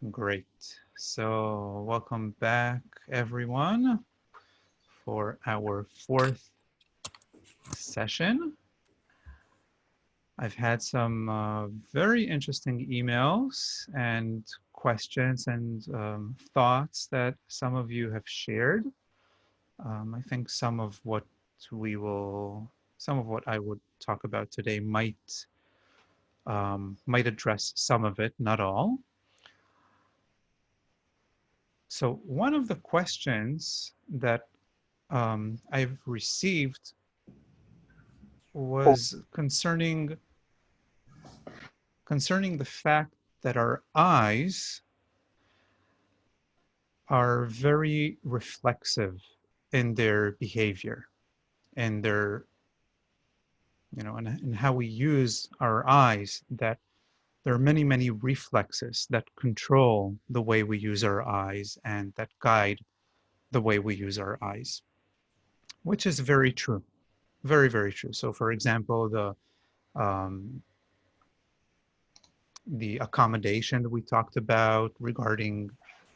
Great. So welcome back, everyone, for our fourth session. I've had some very interesting emails and questions and thoughts that some of you have shared. I think some of what I would talk about today might address some of it, not all. So one of the questions that I've received was concerning the fact that our eyes are very reflexive in their behavior and their, and how we use our eyes, that there are many, many reflexes that control the way we use our eyes and that guide the way we use our eyes, which is very true. Very, very true. So for example, um, the accommodation that we talked about regarding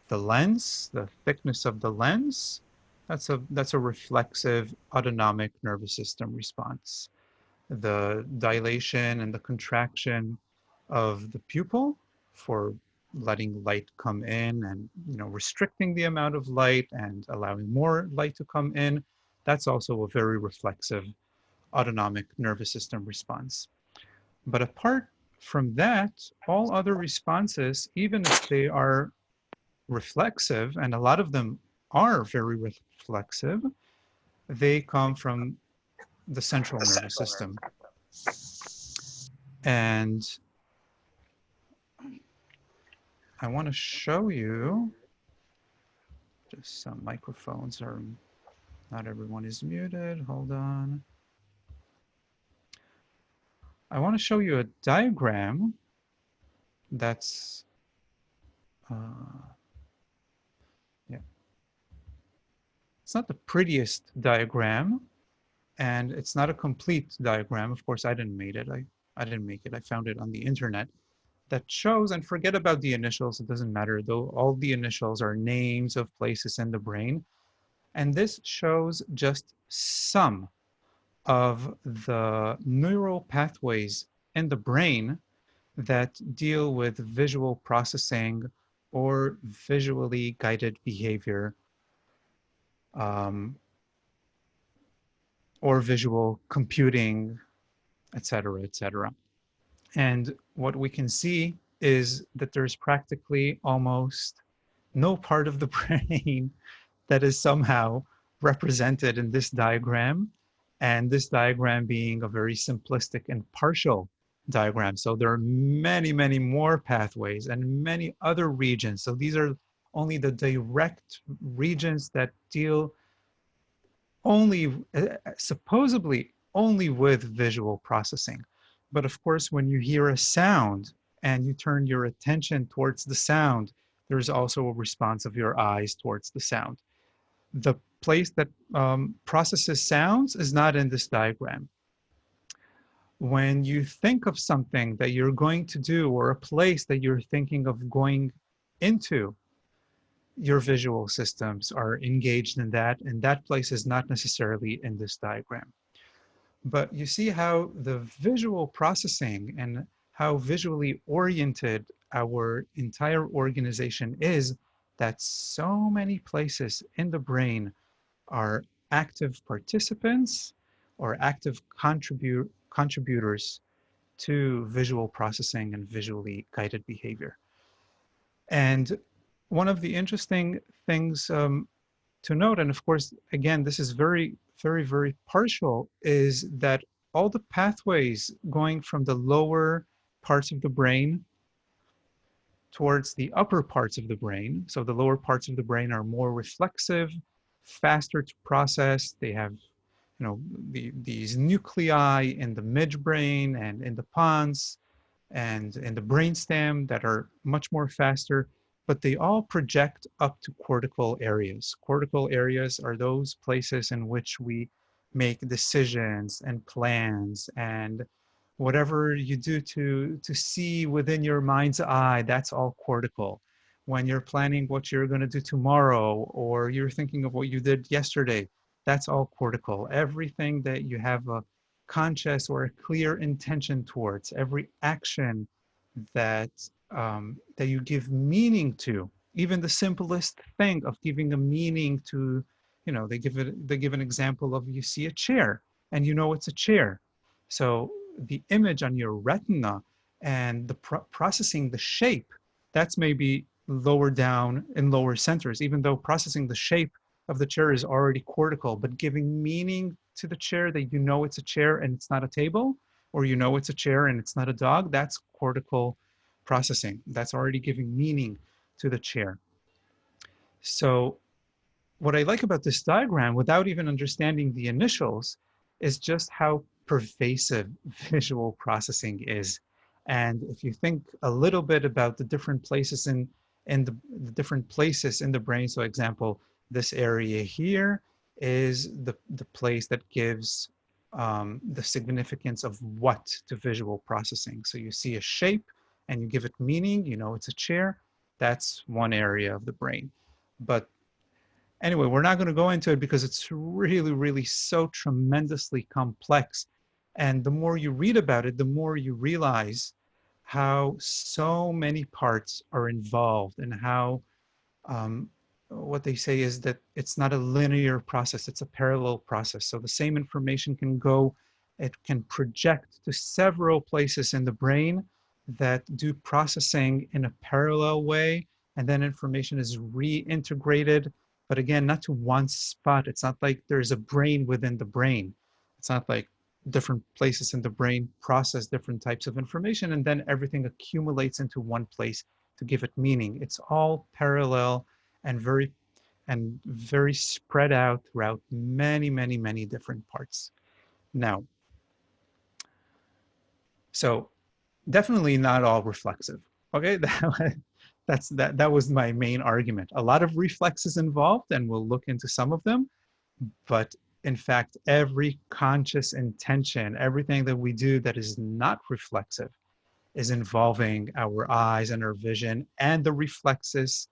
the lens, the thickness of the lens, that's a reflexive autonomic nervous system response. The dilation and the contraction of the pupil for letting light come in and restricting the amount of light and allowing more light to come in, that's also a very reflexive autonomic nervous system response. But apart from that, all other responses, even if they are reflexive, and a lot of them are very reflexive, they come from the central nervous system. And I want to show you, just some microphones are, not everyone is muted. Hold on. I want to show you a diagram that's, yeah. It's not the prettiest diagram, and it's not a complete diagram. Of course, I didn't make it. I didn't make it. I found it on the internet. That shows, and forget about the initials, it doesn't matter, though all the initials are names of places in the brain. And this shows just some of the neural pathways in the brain that deal with visual processing or visually guided behavior, um, or visual computing, etc., etc. And what we can see is that there's practically almost no part of the brain that is somehow represented in this diagram, and this diagram being a very simplistic and partial diagram. So there are many, many more pathways and many other regions. So these are only the direct regions that deal only, supposedly only with visual processing. But of course, when you hear a sound and you turn your attention towards the sound, there's also a response of your eyes towards the sound. The place that processes sounds is not in this diagram. When you think of something that you're going to do or a place that you're thinking of going into, your visual systems are engaged in that, and that place is not necessarily in this diagram. But you see how the visual processing and how visually oriented our entire organization is, that so many places in the brain are active participants or active contributors to visual processing and visually guided behavior. And one of the interesting things to note, and of course, again, this is very, very, very partial, is that all the pathways going from the lower parts of the brain towards the upper parts of the brain. So the lower parts of the brain are more reflexive, faster to process. They have, these nuclei in the midbrain and in the pons and in the brainstem that are much more faster, but they all project up to cortical areas. Cortical areas are those places in which we make decisions and plans, and whatever you do to see within your mind's eye, that's all cortical. when you're planning what you're going to do tomorrow, or you're thinking of what you did yesterday. That's all cortical. Everything that you have a conscious or a clear intention towards, every action that that you give meaning to, even the simplest thing of giving a meaning to, they give an example of, you see a chair and you know it's a chair. So the image on your retina and the processing the shape, that's maybe lower down in lower centers, even though processing the shape of the chair is already cortical, but giving meaning to the chair, that you know it's a chair and it's not a table, or you know it's a chair and it's not a dog, that's cortical processing. That's already giving meaning to the chair. So what I like about this diagram, without even understanding the initials, is just how pervasive visual processing is. And if you think a little bit about the different places in the different places in the brain, so example, this area here is the place that gives the significance of what to visual processing. So you see a shape and you give it meaning, you know it's a chair, that's one area of the brain. But anyway, we're not going to go into it because it's really, really so tremendously complex. And the more you read about it, the more you realize how so many parts are involved, and how what they say is that it's not a linear process, it's a parallel process. So the same information can go, it can project to several places in the brain that do processing in a parallel way, and then information is reintegrated, but again, not to one spot. It's not like there's a brain within the brain. It's not like different places in the brain process different types of information, and then everything accumulates into one place to give it meaning. It's all parallel and very spread out throughout many, many, many different parts. Now, so definitely not all reflexive. Okay, that was my main argument. A lot of reflexes involved, and we'll look into some of them. But in fact, every conscious intention, everything that we do that is not reflexive, is involving our eyes and our vision and the reflexes,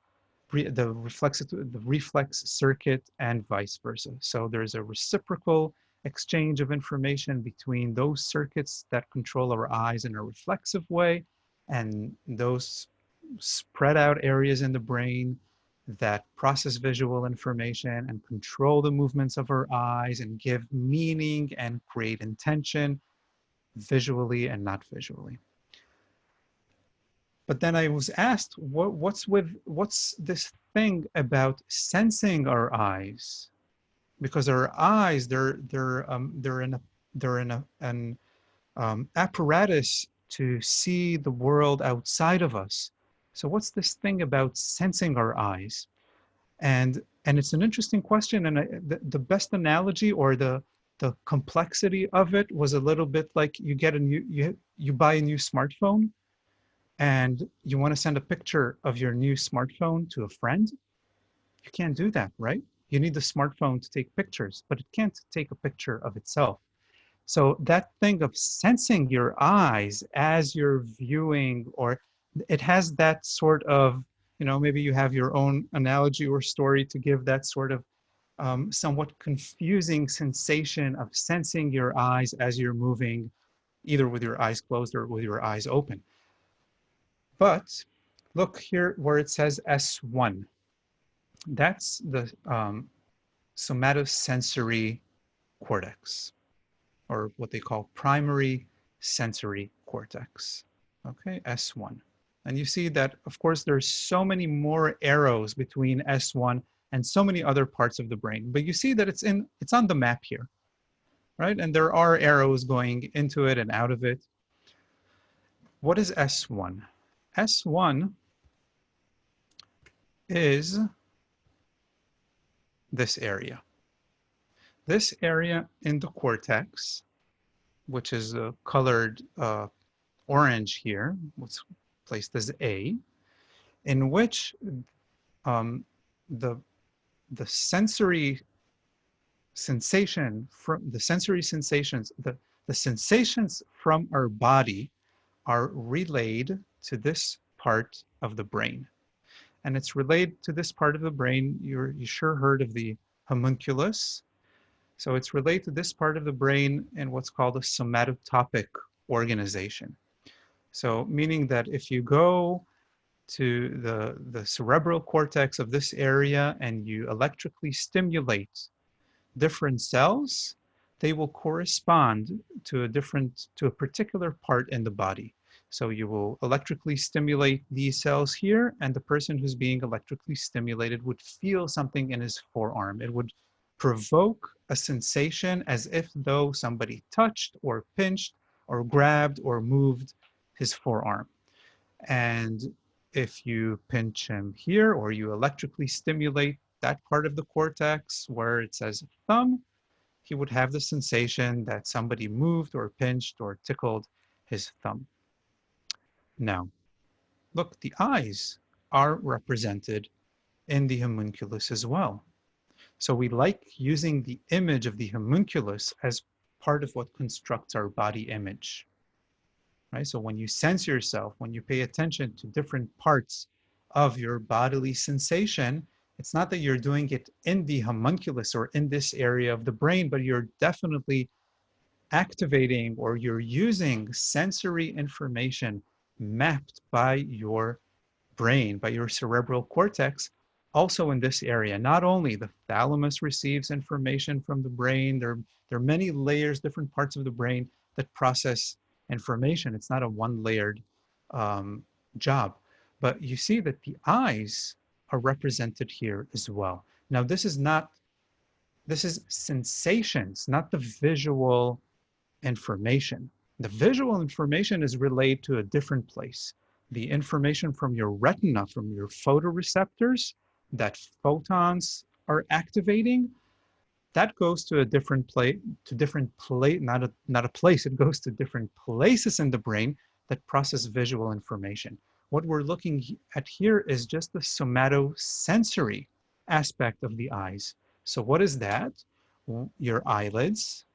the reflex circuit, and vice versa. So there's a reciprocal exchange of information between those circuits that control our eyes in a reflexive way, and those spread out areas in the brain that process visual information and control the movements of our eyes and give meaning and create intention visually and not visually. But then I was asked, what's this thing about sensing our eyes? Because our eyes, they're in an apparatus to see the world outside of us. So what's this thing about sensing our eyes? And it's an interesting question. And the best analogy, or the complexity of it, was a little bit like you buy a new smartphone, and you want to send a picture of your new smartphone to a friend. You can't do that, right? You need the smartphone to take pictures, but it can't take a picture of itself. So that thing of sensing your eyes as you're viewing, or it has that sort of, maybe you have your own analogy or story to give that sort of somewhat confusing sensation of sensing your eyes as you're moving, either with your eyes closed or with your eyes open. But look here where it says S1. That's the somatosensory cortex, or what they call primary sensory cortex. Okay, S1. And you see that, of course, there's so many more arrows between S1 and so many other parts of the brain. But you see that it's on the map here, right? And there are arrows going into it and out of it. What is S1? S1 is this area. This area in the cortex, which is colored orange here, what's placed as A, in which the sensory sensation from the sensory sensations, the sensations from our body are relayed to this part of the brain. and it's related to this part of the brain. You sure heard of the homunculus. So it's related to this part of the brain in what's called a somatotopic organization. So meaning that if you go to the cerebral cortex of this area and you electrically stimulate different cells, they will correspond to a particular part in the body. So you will electrically stimulate these cells here, and the person who's being electrically stimulated would feel something in his forearm. It would provoke a sensation as if though somebody touched or pinched or grabbed or moved his forearm. And if you pinch him here or you electrically stimulate that part of the cortex where it says thumb, he would have the sensation that somebody moved or pinched or tickled his thumb. Now, look, the eyes are represented in the homunculus as well. So we like using the image of the homunculus as part of what constructs our body image. Right? So when you sense yourself, when you pay attention to different parts of your bodily sensation, it's not that you're doing it in the homunculus or in this area of the brain, but you're definitely activating or you're using sensory information mapped by your brain, by your cerebral cortex, also in this area. Not only the thalamus receives information from the brain, there are many layers, different parts of the brain that process information. It's not a one-layered job. But you see that the eyes are represented here as well. Now, this is sensations, not the visual information. The visual information is relayed to a different place. The information from your retina, from your photoreceptors, that photons are activating, that goes to a different place, not a place, it goes to different places in the brain that process visual information. What we're looking at here is just the somatosensory aspect of the eyes. So what is that? Well, your eyelids,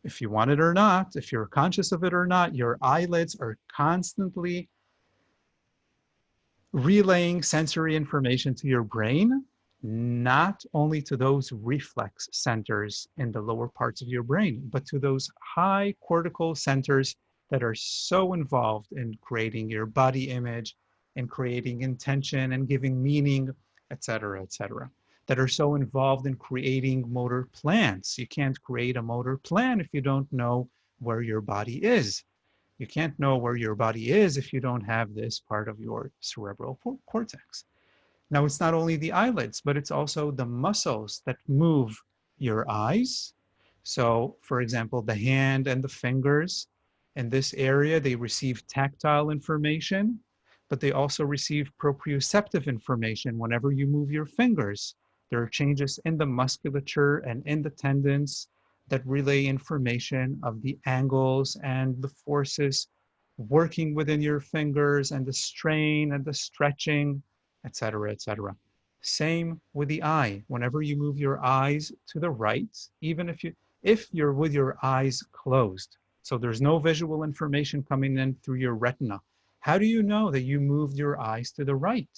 if you want it or not, if you're conscious of it or not, your eyelids are constantly relaying sensory information to your brain, not only to those reflex centers in the lower parts of your brain, but to those high cortical centers that are so involved in creating your body image and creating intention and giving meaning, etc., that are so involved in creating motor plans. You can't create a motor plan if you don't know where your body is. You can't know where your body is if you don't have this part of your cerebral cortex. Now, it's not only the eyelids, but it's also the muscles that move your eyes. So, for example, the hand and the fingers in this area, they receive tactile information, but they also receive proprioceptive information whenever you move your fingers. There are changes in the musculature and in the tendons that relay information of the angles and the forces working within your fingers and the strain and the stretching, etc., etc. Same with the eye. Whenever you move your eyes to the right, even if you're with your eyes closed, so there's no visual information coming in through your retina, how do you know that you moved your eyes to the right?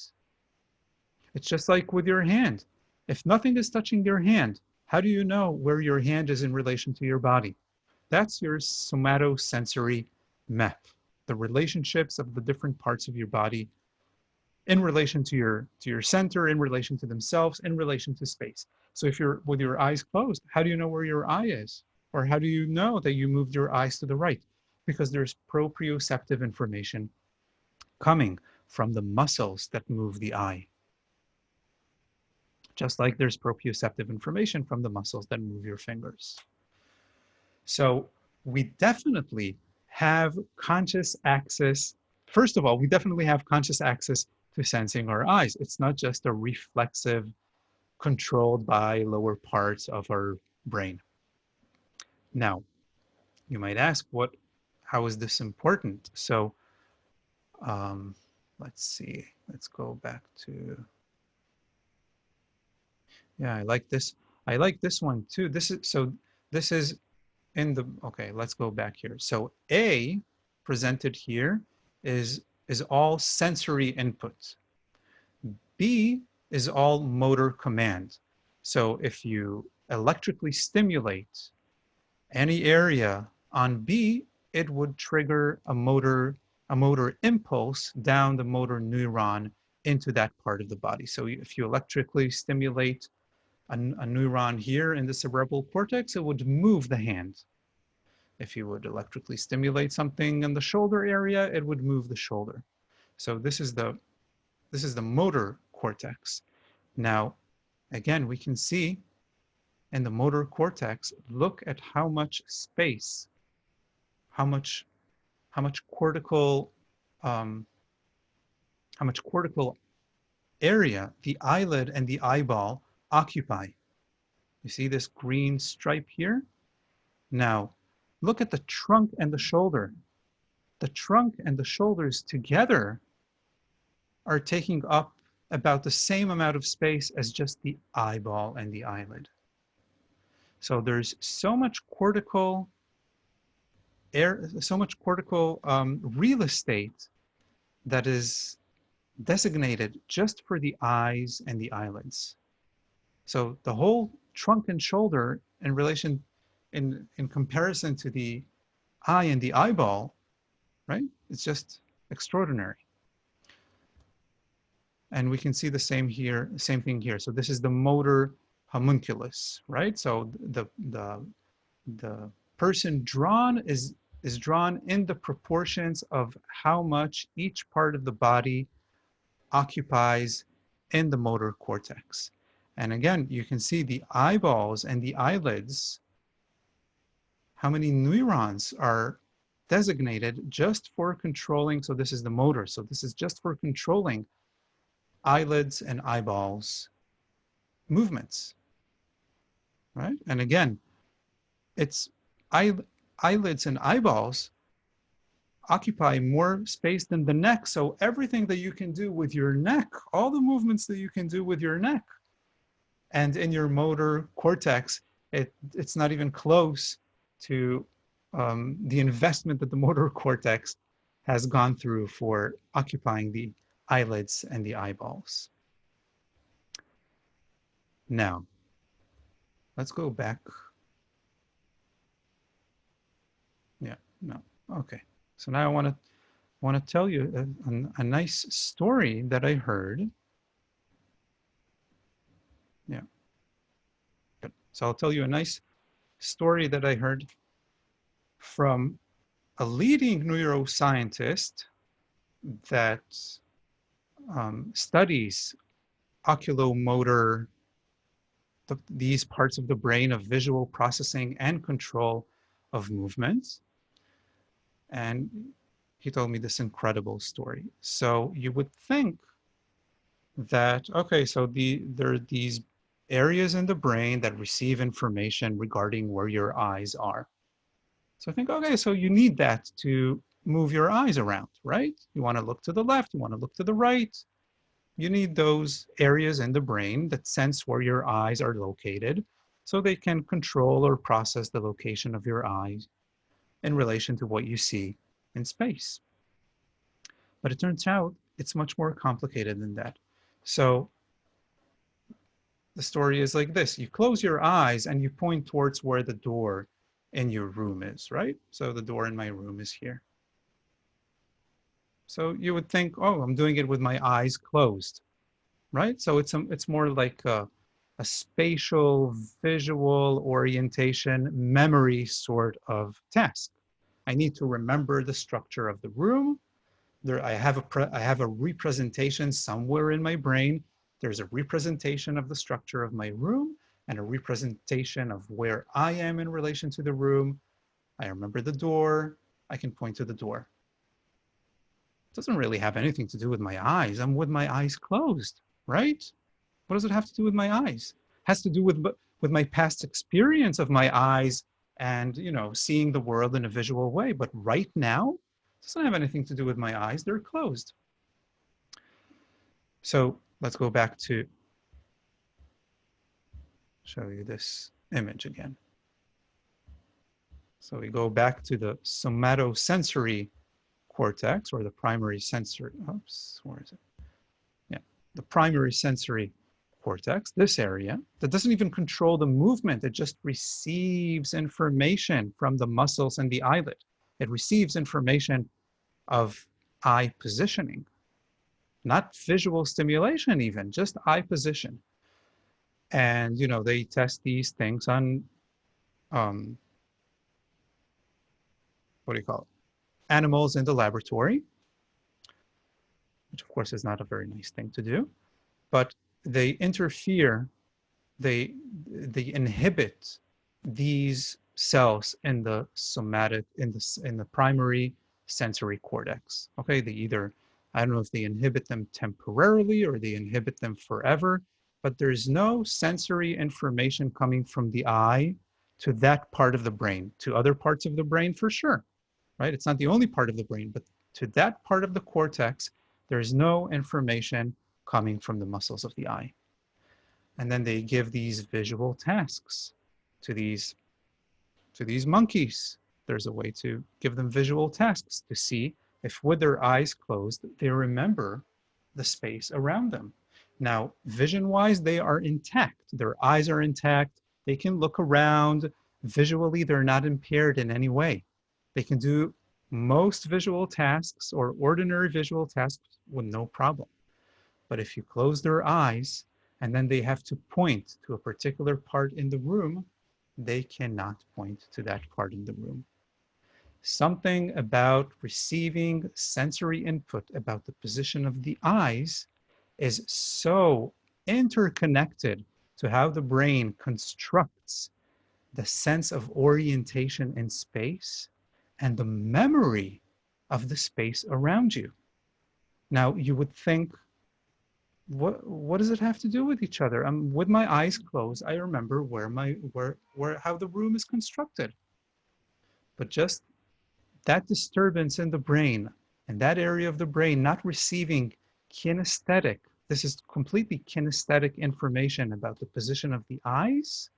It's just like with your hand. If nothing is touching your hand, how do you know where your hand is in relation to your body? That's your somatosensory map, the relationships of the different parts of your body in relation to your center, in relation to themselves, in relation to space. So if you're with your eyes closed, how do you know where your eye is? Or how do you know that you moved your eyes to the right? Because there's proprioceptive information coming from the muscles that move the eye. Just like there's proprioceptive information from the muscles that move your fingers. So we definitely have conscious access. First of all, we definitely have conscious access to sensing our eyes. It's not just a reflexive, controlled by lower parts of our brain. Now, you might ask, how is this important? So let's see, let's go back to, yeah, I like this. I like this one too. This is in the, okay, let's go back here. So A presented here is all sensory inputs. B is all motor command. So if you electrically stimulate any area on B, it would trigger a motor impulse down the motor neuron into that part of the body. So if you electrically stimulate a neuron here in the cerebral cortex, it would move the hand. If you would electrically stimulate something in the shoulder area, it would move the shoulder. So this is the motor cortex. Now, again, we can see in the motor cortex, look at how much space, how much cortical area the eyelid and the eyeball occupy. You see this green stripe here? Now, look at the trunk and the shoulder. The trunk and the shoulders together are taking up about the same amount of space as just the eyeball and the eyelid. So there's so much cortical real estate that is designated just for the eyes and the eyelids. So the whole trunk and shoulder in relation, in comparison to the eye and the eyeball, right? It's just extraordinary. And we can see the same here, same thing here. So this is the motor homunculus, right? So the person drawn is drawn in the proportions of how much each part of the body occupies in the motor cortex. And again, you can see the eyeballs and the eyelids, how many neurons are designated just for controlling. So this is the motor. So this is just for controlling eyelids and eyeballs movements, right? And again, it's eyelids and eyeballs occupy more space than the neck. So everything that you can do with your neck, all the movements that you can do with your neck and in your motor cortex, it's not even close to the investment that the motor cortex has gone through for occupying the eyelids and the eyeballs. Now, let's go back. Yeah, no, okay. So now I want to tell you a nice story that I heard. Yeah, good. So I'll tell you a nice story that I heard from a leading neuroscientist that studies oculo-motor, these parts of the brain of visual processing and control of movements. And he told me this incredible story. So you would think that, okay, so there are these areas in the brain that receive information regarding where your eyes are. So I think, okay, so you need that to move your eyes around, right? You want to look to the left, you want to look to the right. You need those areas in the brain that sense where your eyes are located so they can control or process the location of your eyes in relation to what you see in space. But it turns out it's much more complicated than that. So the story is like this. You close your eyes and you point towards where the door in your room is, right? So the door in my room is here. So you would think, oh, I'm doing it with my eyes closed, right? So it's more like a spatial, visual orientation, memory sort of task. I need to remember the structure of the room. I have a representation somewhere in my brain. There's a representation of the structure of my room and a representation of where I am in relation to the room. I remember the door. I can point to the door. It doesn't really have anything to do with my eyes. I'm with my eyes closed, right? What does it have to do with my eyes? It has to do with my past experience of my eyes and, you know, seeing the world in a visual way. But right now, it doesn't have anything to do with my eyes. They're closed. So let's go back to show you this image again. So we go back to the somatosensory cortex, or the primary sensory, oops, where is it? Yeah, the primary sensory cortex, this area, that doesn't even control the movement. It just receives information from the muscles and the eyelid. It receives information of eye positioning, not visual stimulation even, just eye position. And, you know, they test these things on, um, what do you call it? Animals in the laboratory, which of course is not a very nice thing to do, but they interfere, they, they inhibit these cells in the somatic, in the primary sensory cortex. Okay, they either, I don't know if they inhibit them temporarily or they inhibit them forever, but there's no sensory information coming from the eye to that part of the brain. To other parts of the brain, for sure, right? It's not the only part of the brain, but to that part of the cortex, there's no information coming from the muscles of the eye. And then they give these visual tasks to these monkeys. There's a way to give them visual tasks to see if with their eyes closed, they remember the space around them. Now, vision-wise, they are intact. Their eyes are intact. They can look around. Visually, they're not impaired in any way. They can do most visual tasks or ordinary visual tasks with no problem. But if you close their eyes and then they have to point to a particular part in the room, they cannot point to that part in the room. Something about receiving sensory input about the position of the eyes is so interconnected to how the brain constructs the sense of orientation in space and the memory of the space around you. Now, you would think, what does it have to do with each other? With my eyes closed, I remember how the room is constructed. But just that disturbance in the brain and that area of the brain not receiving kinesthetic, this is completely kinesthetic information about the position of the eyes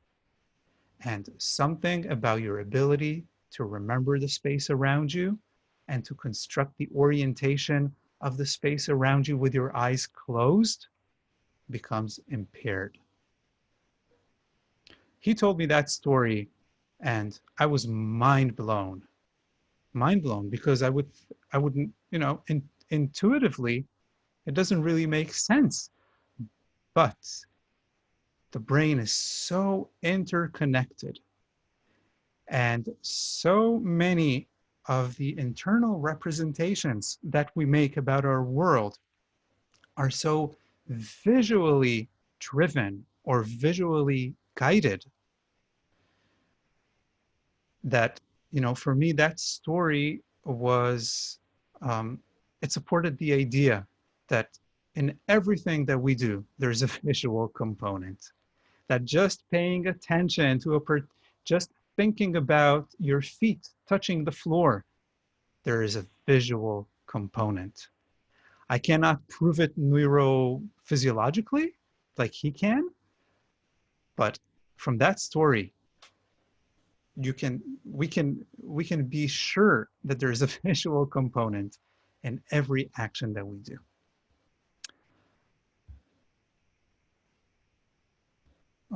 and something about your ability to remember the space around you and to construct the orientation of the space around you with your eyes closed becomes impaired. He told me that story and I was mind blown because I wouldn't, you know, intuitively, it doesn't really make sense. But the brain is so interconnected and so many of the internal representations that we make about our world are so visually driven or visually guided that, you know, for me, that story was, it supported the idea that in everything that we do, there's a visual component. That just paying attention to just thinking about your feet touching the floor, there is a visual component. I cannot prove it neurophysiologically like he can, but from that story, we can be sure that there is a visual component in every action that we do.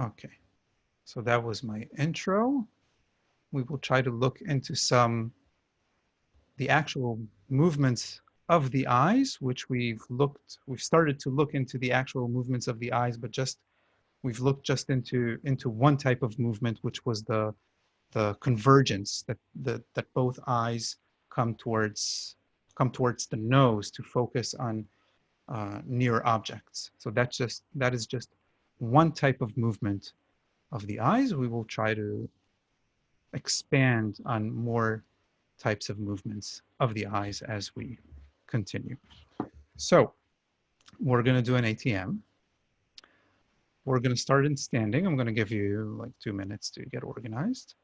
Okay, so that was my intro. We will try to look into the actual movements of the eyes, which we've started to look into the actual movements of the eyes, but we've looked just into one type of movement, which was the convergence that both eyes come towards the nose to focus on near objects. So that is just one type of movement of the eyes. We will try to expand on more types of movements of the eyes as we continue. So we're going to do an ATM. We're going to start in standing. I'm going to give you like 2 minutes to get organized.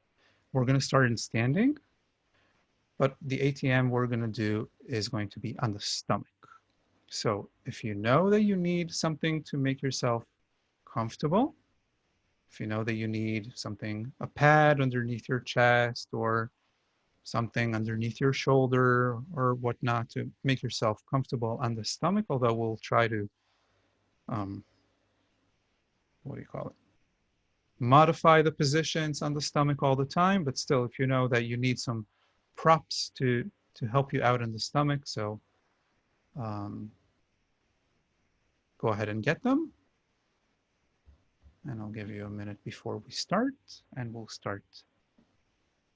We're going to start in standing, but the ATM we're going to do is going to be on the stomach. So if you know that you need something to make yourself comfortable, if you know that you need something, a pad underneath your chest or something underneath your shoulder or whatnot to make yourself comfortable on the stomach, although we'll try to um, what do you call it? Modify the positions on the stomach all the time, but still, if you know that you need some props to help you out in the stomach, so um, go ahead and get them. And I'll give you a minute before we start, and we'll start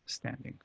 standing.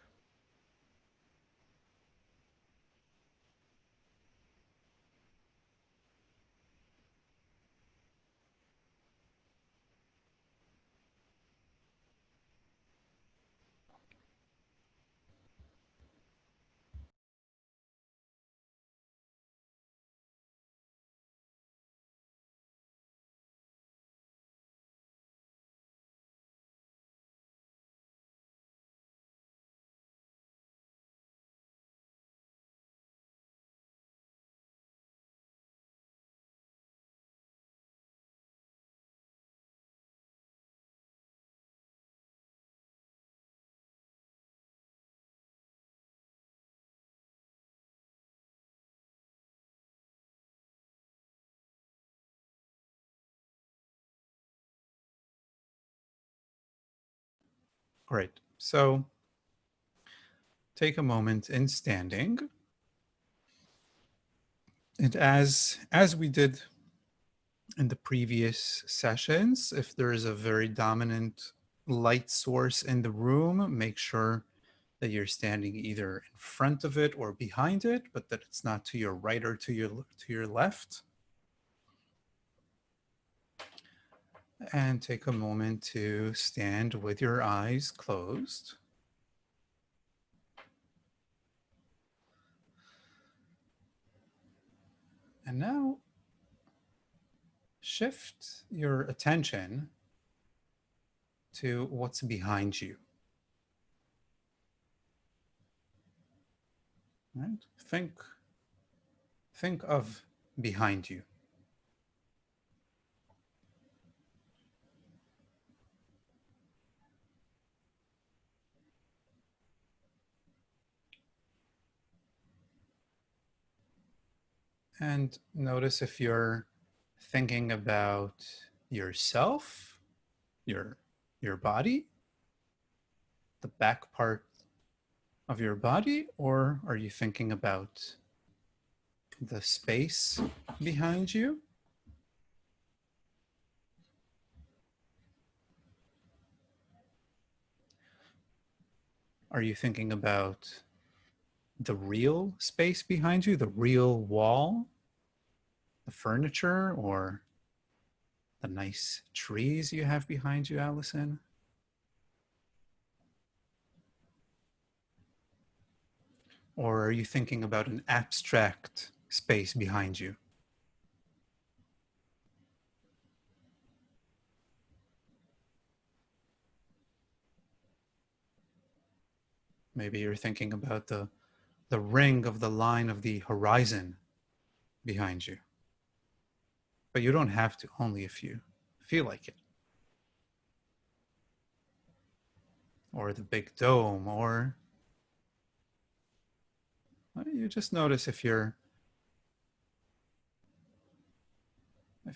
Great. So take a moment in standing. And as we did in the previous sessions, if there is a very dominant light source in the room, make sure that you're standing either in front of it or behind it, but that it's not to your right or to your left. And take a moment to stand with your eyes closed. And now shift your attention to what's behind you. Right? Think of behind you. And notice if you're thinking about yourself, your your body, the back part of your body, or are you thinking about the space behind you? Are you thinking about the real space behind you, the real wall, the furniture, or the nice trees you have behind you, Allison? Or are you thinking about an abstract space behind you? Maybe you're thinking about the ring of the line of the horizon behind you. But you don't have to, only if you feel like it. Or the big dome, or you just notice if your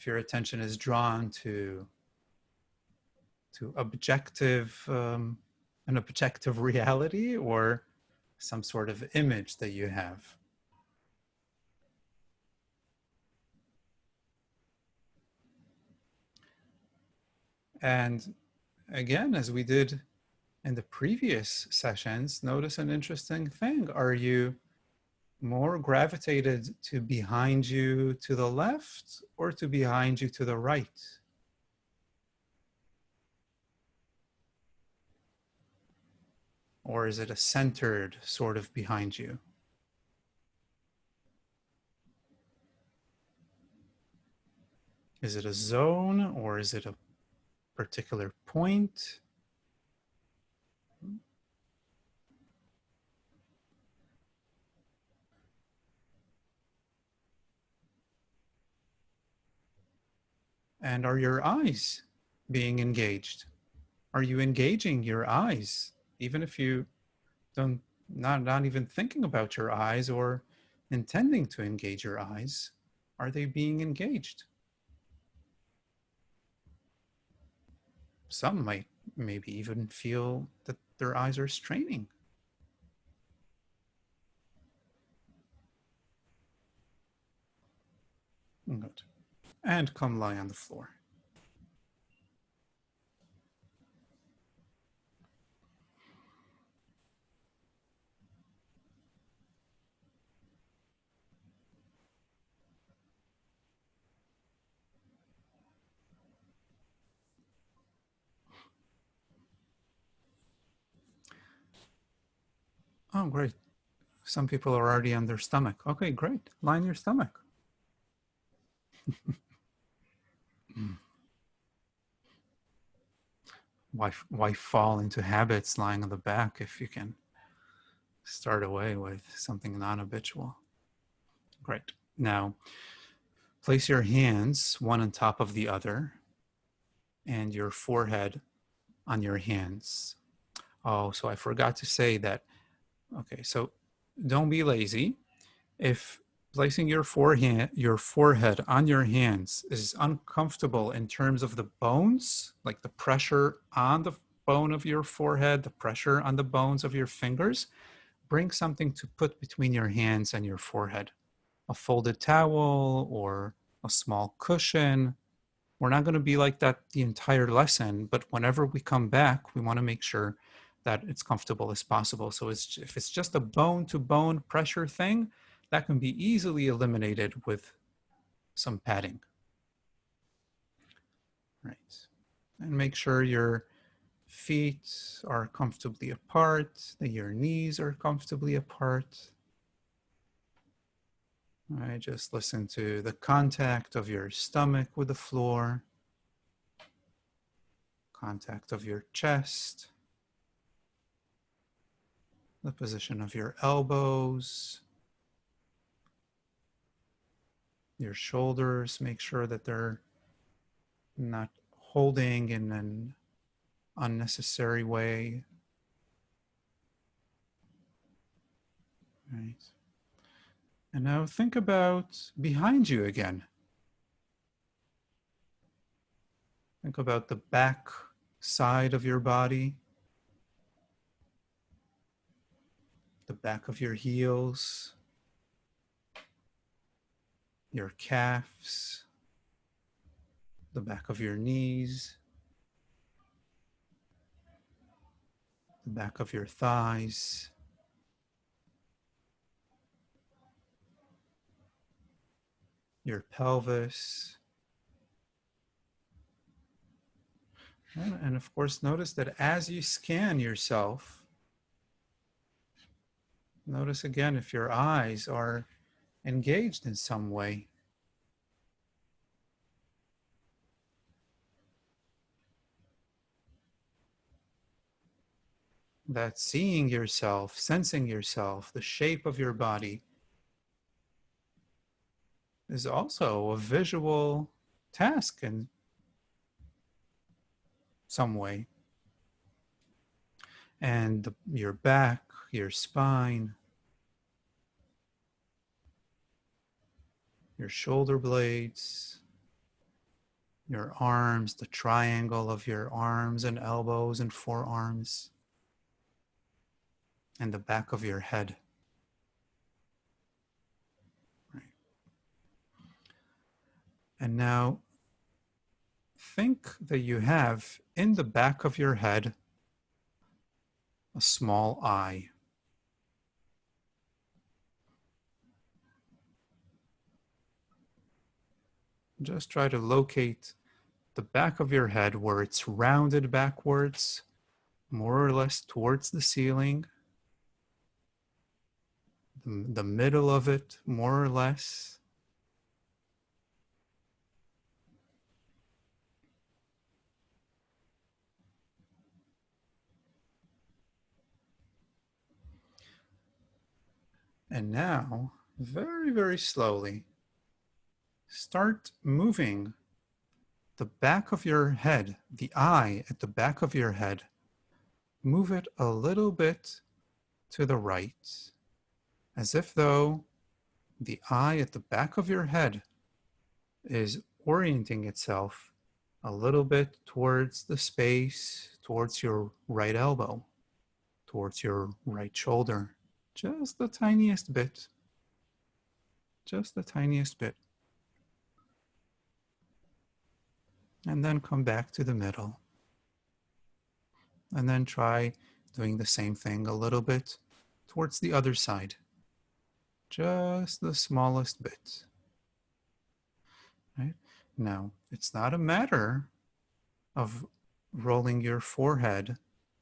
attention is drawn to an objective reality, or some sort of image that you have. And again, as we did in the previous sessions, notice an interesting thing. Are you more gravitated to behind you to the left or to behind you to the right? Or is it a centered sort of behind you? Is it a zone or is it a particular point? And are your eyes being engaged? Are you engaging your eyes? Even if you don't, not even thinking about your eyes or intending to engage your eyes, are they being engaged? some might maybe even feel that their eyes are straining. Good. And come lie on the floor. Oh, great. Some people are already on their stomach. Okay, great. Lie on your stomach. Why fall into habits lying on the back if you can start away with something non-habitual? Great. Now, place your hands one on top of the other and your forehead on your hands. Oh, so I forgot to say that. Okay, so don't be lazy. If placing your forehead on your hands is uncomfortable in terms of the bones, like the pressure on the bone of your forehead, the pressure on the bones of your fingers, bring something to put between your hands and your forehead. A folded towel or a small cushion. We're not going to be like that the entire lesson, but whenever we come back, we want to make sure that it's comfortable as possible. So if it's just a bone to bone pressure thing, that can be easily eliminated with some padding. Right. And make sure your feet are comfortably apart, that your knees are comfortably apart. All right, just listen to the contact of your stomach with the floor, contact of your chest, the position of your elbows, your shoulders. Make sure that they're not holding in an unnecessary way. Right. And now think about behind you again. Think about the back side of your body, the back of your heels, your calves, the back of your knees, the back of your thighs, your pelvis. And of course, notice that as you scan yourself, notice again if your eyes are engaged in some way. That seeing yourself, sensing yourself, the shape of your body is also a visual task in some way. And your back, your spine, your shoulder blades, your arms, the triangle of your arms and elbows and forearms, and the back of your head. Right. And now think that you have in the back of your head a small eye. Just try to locate the back of your head where it's rounded backwards, more or less towards the ceiling. The middle of it, more or less. And now, very, very slowly, start moving the back of your head, the eye at the back of your head. Move it a little bit to the right, as if though the eye at the back of your head is orienting itself a little bit towards the space, towards your right elbow, towards your right shoulder, just the tiniest bit, just the tiniest bit. And then come back to the middle. And then try doing the same thing a little bit towards the other side. Just the smallest bit. Right? Now, it's not a matter of rolling your forehead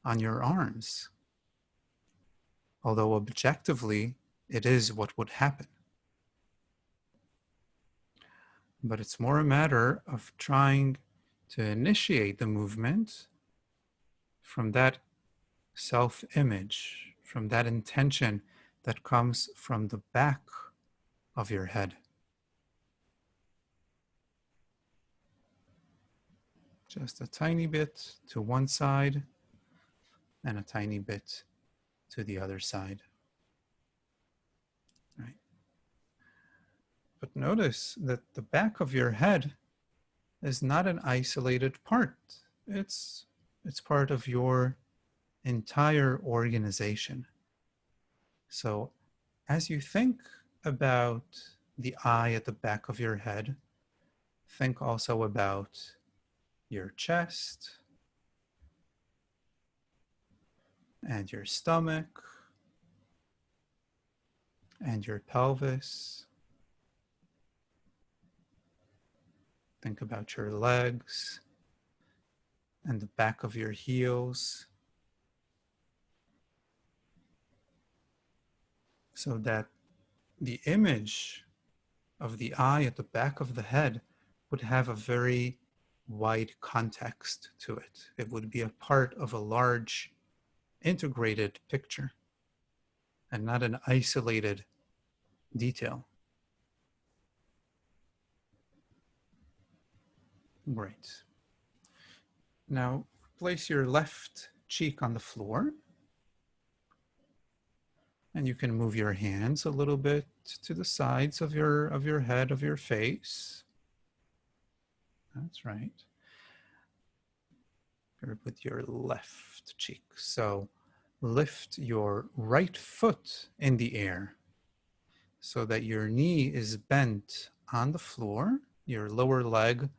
on your arms, although objectively it is what would happen. But it's more a matter of trying to initiate the movement from that self-image, from that intention that comes from the back of your head. Just a tiny bit to one side and a tiny bit to the other side. Right? But notice that the back of your head is not an isolated part. It's part of your entire organization. So as you think about the eye at the back of your head, think also about your chest and your stomach and your pelvis. Think about your legs and the back of your heels, so that the image of the eye at the back of the head would have a very wide context to it. It would be a part of a large integrated picture and not an isolated detail. Great. Now place your left cheek on the floor, and you can move your hands a little bit to the sides of your head, of your face. That's right. With your left cheek. So lift your right foot in the air so that your knee is bent on the floor, your lower leg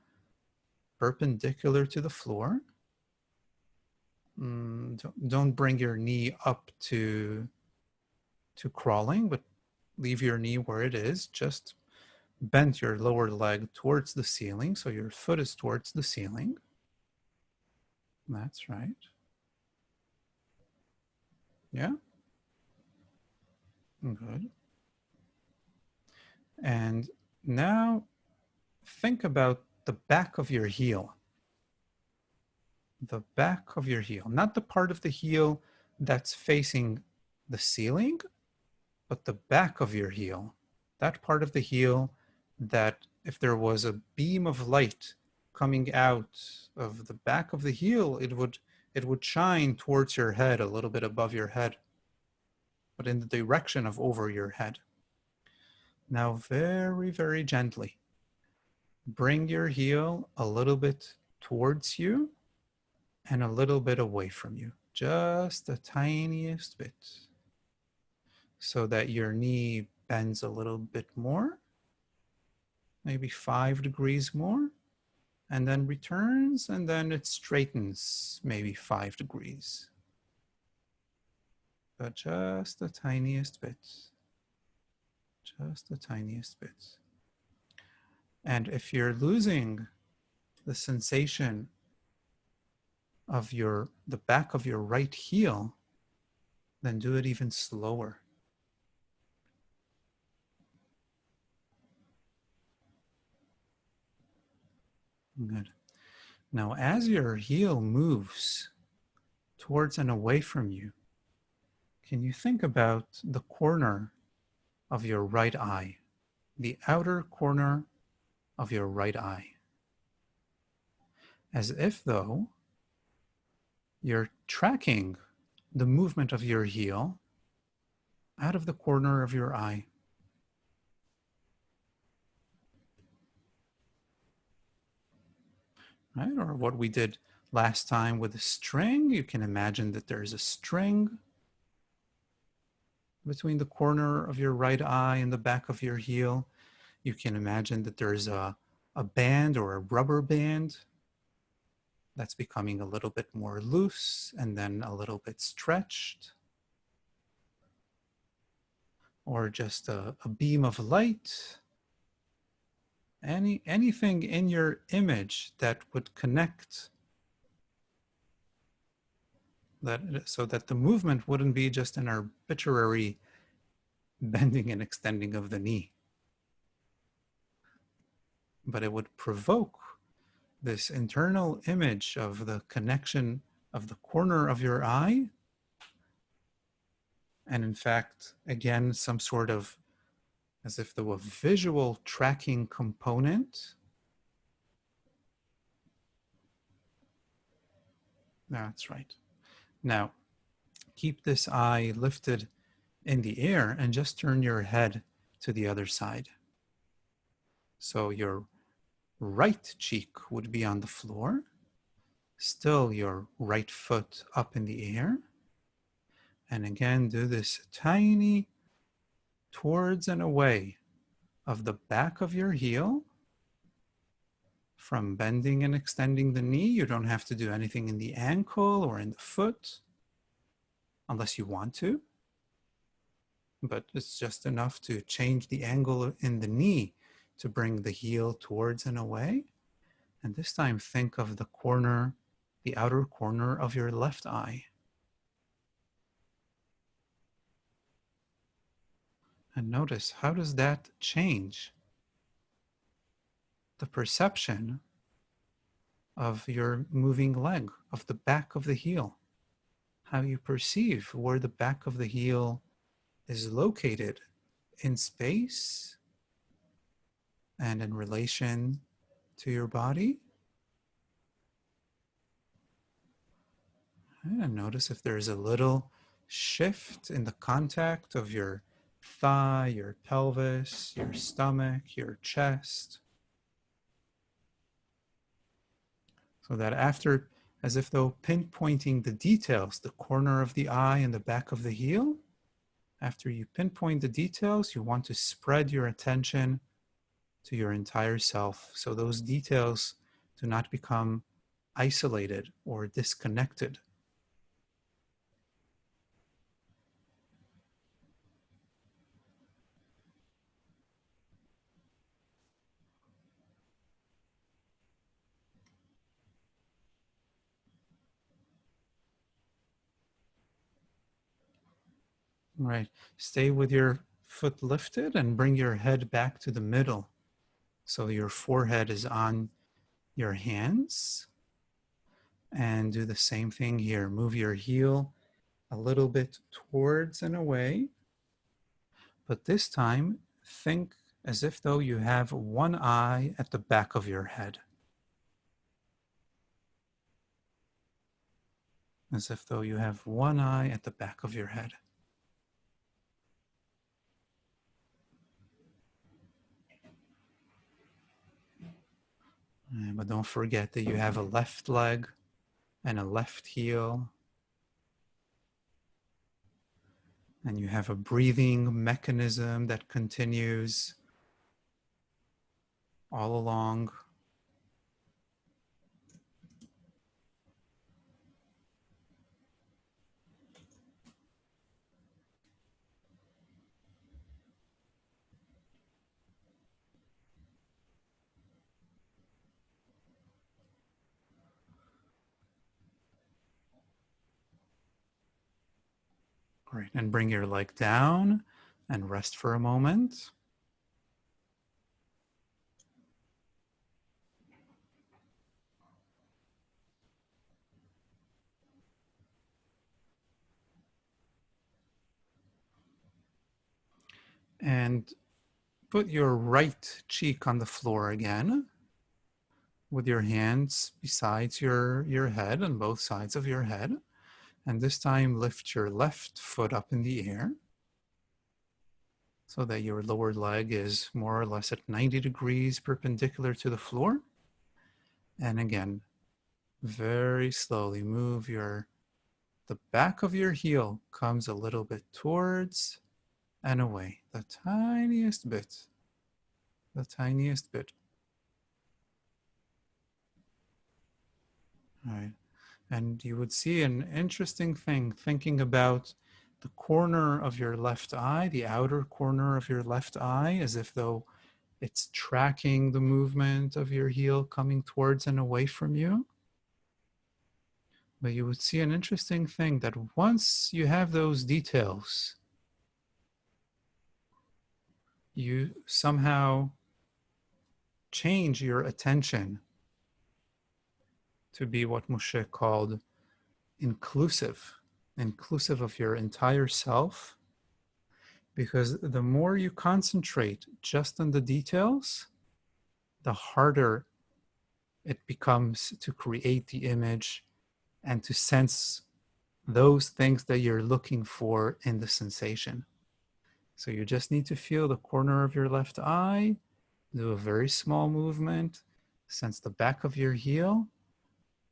perpendicular to the floor. Don't bring your knee up to crawling, but leave your knee where it is. Just bend your lower leg towards the ceiling, so your foot is towards the ceiling. That's right. Yeah? Good. And now think about the back of your heel. The back of your heel, not the part of the heel that's facing the ceiling, but the back of your heel. That part of the heel that if there was a beam of light coming out of the back of the heel, it would shine towards your head, a little bit above your head, but in the direction of over your head. Now very, very gently, bring your heel a little bit towards you and a little bit away from you, just the tiniest bit, so that your knee bends a little bit more, maybe 5 degrees more, and then returns, and then it straightens maybe 5 degrees. But just the tiniest bit, just the tiniest bit. And if you're losing the sensation of the back of your right heel, then do it even slower. Good. Now, as your heel moves towards and away from you, can you think about the corner of your right eye, the outer corner of your right eye, as if though you're tracking the movement of your heel out of the corner of your eye. right? Or what we did last time with a string. You can imagine that there's a string between the corner of your right eye and the back of your heel. You can imagine that there's a band or a rubber band that's becoming a little bit more loose and then a little bit stretched. Or just a beam of light. Anything in your image that would connect that, so that the movement wouldn't be just an arbitrary bending and extending of the knee, but it would provoke this internal image of the connection of the corner of your eye. And in fact, again, some sort of, as if there were visual tracking component. That's right. Now, keep this eye lifted in the air and just turn your head to the other side. So your right cheek would be on the floor, still your right foot up in the air. And again, do this tiny towards and away of the back of your heel from bending and extending the knee. You don't have to do anything in the ankle or in the foot unless you want to, but it's just enough to change the angle in the knee to bring the heel towards and away. And this time think of the corner, the outer corner of your left eye. And notice, how does that change the perception of your moving leg, of the back of the heel? How you perceive where the back of the heel is located in space and in relation to your body. And notice if there's a little shift in the contact of your thigh, your pelvis, your stomach, your chest. So that after, as if though pinpointing the details, the corner of the eye and the back of the heel, after you pinpoint the details, you want to spread your attention to your entire self. So those details do not become isolated or disconnected. Right. Stay with your foot lifted and bring your head back to the middle. So your forehead is on your hands. And do the same thing here. Move your heel a little bit towards and away. But this time, think as if though you have one eye at the back of your head. As if though you have one eye at the back of your head. But don't forget that you have a left leg and a left heel. And you have a breathing mechanism that continues all along. Great, and bring your leg down and rest for a moment. And put your right cheek on the floor again with your hands besides your head, on both sides of your head. And this time lift your left foot up in the air so that your lower leg is more or less at 90 degrees perpendicular to the floor. And again, very slowly move the back of your heel comes a little bit towards and away, the tiniest bit, the tiniest bit. All right. And you would see an interesting thing thinking about the corner of your left eye, the outer corner of your left eye, as if though it's tracking the movement of your heel coming towards and away from you. But you would see an interesting thing that once you have those details, you somehow change your attention to be what Moshe called inclusive, inclusive of your entire self. Because the more you concentrate just on the details, the harder it becomes to create the image and to sense those things that you're looking for in the sensation. So you just need to feel the corner of your left eye, do a very small movement, sense the back of your heel,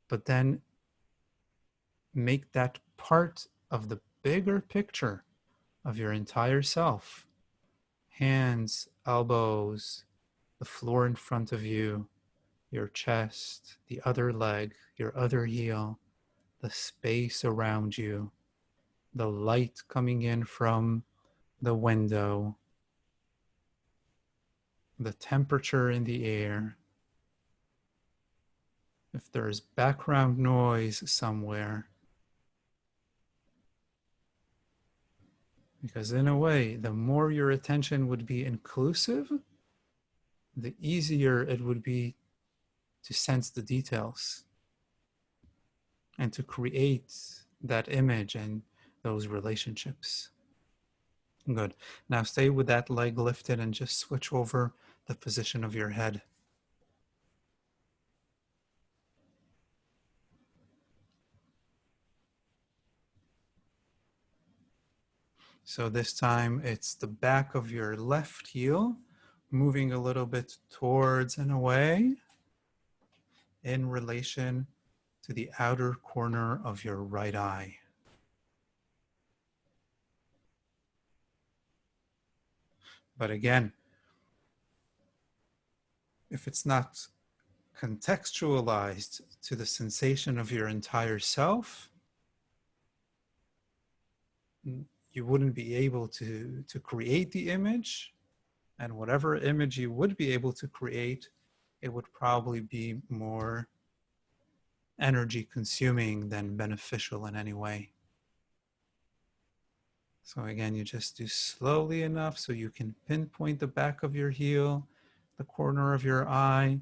but then make that part of the bigger picture of your entire self. Hands, elbows, the floor in front of you, your chest, the other leg, your other heel, the space around you, the light coming in from the window, the temperature in the air. If there's background noise somewhere, because in a way, the more your attention would be inclusive, the easier it would be to sense the details and to create that image and those relationships. Good. Now stay with that leg lifted and just switch over the position of your head. So this time it's the back of your left heel moving a little bit towards and away in relation to the outer corner of your right eye. But again, if it's not contextualized to the sensation of your entire self, you wouldn't be able to create the image. And whatever image you would be able to create, it would probably be more energy consuming than beneficial in any way. So again, you just do slowly enough so you can pinpoint the back of your heel, the corner of your eye,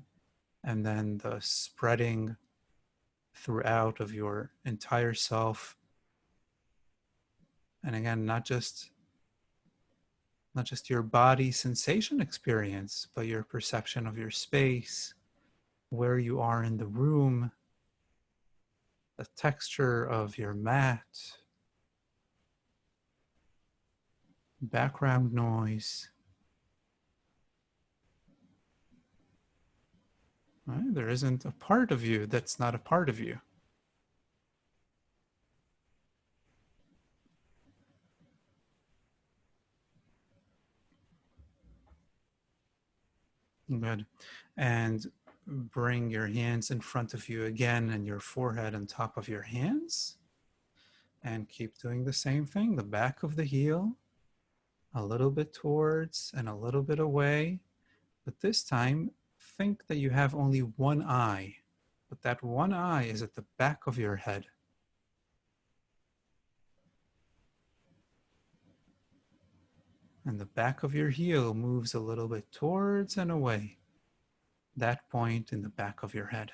and then the spreading throughout of your entire self. And again, not just your body sensation experience, but your perception of your space, where you are in the room, the texture of your mat, background noise. Right? There isn't a part of you that's not a part of you. Good. And bring your hands in front of you again and your forehead on top of your hands. And keep doing the same thing. The back of the heel, a little bit towards and a little bit away. But this time, think that you have only one eye. But that one eye is at the back of your head. And the back of your heel moves a little bit towards and away. That point in the back of your head.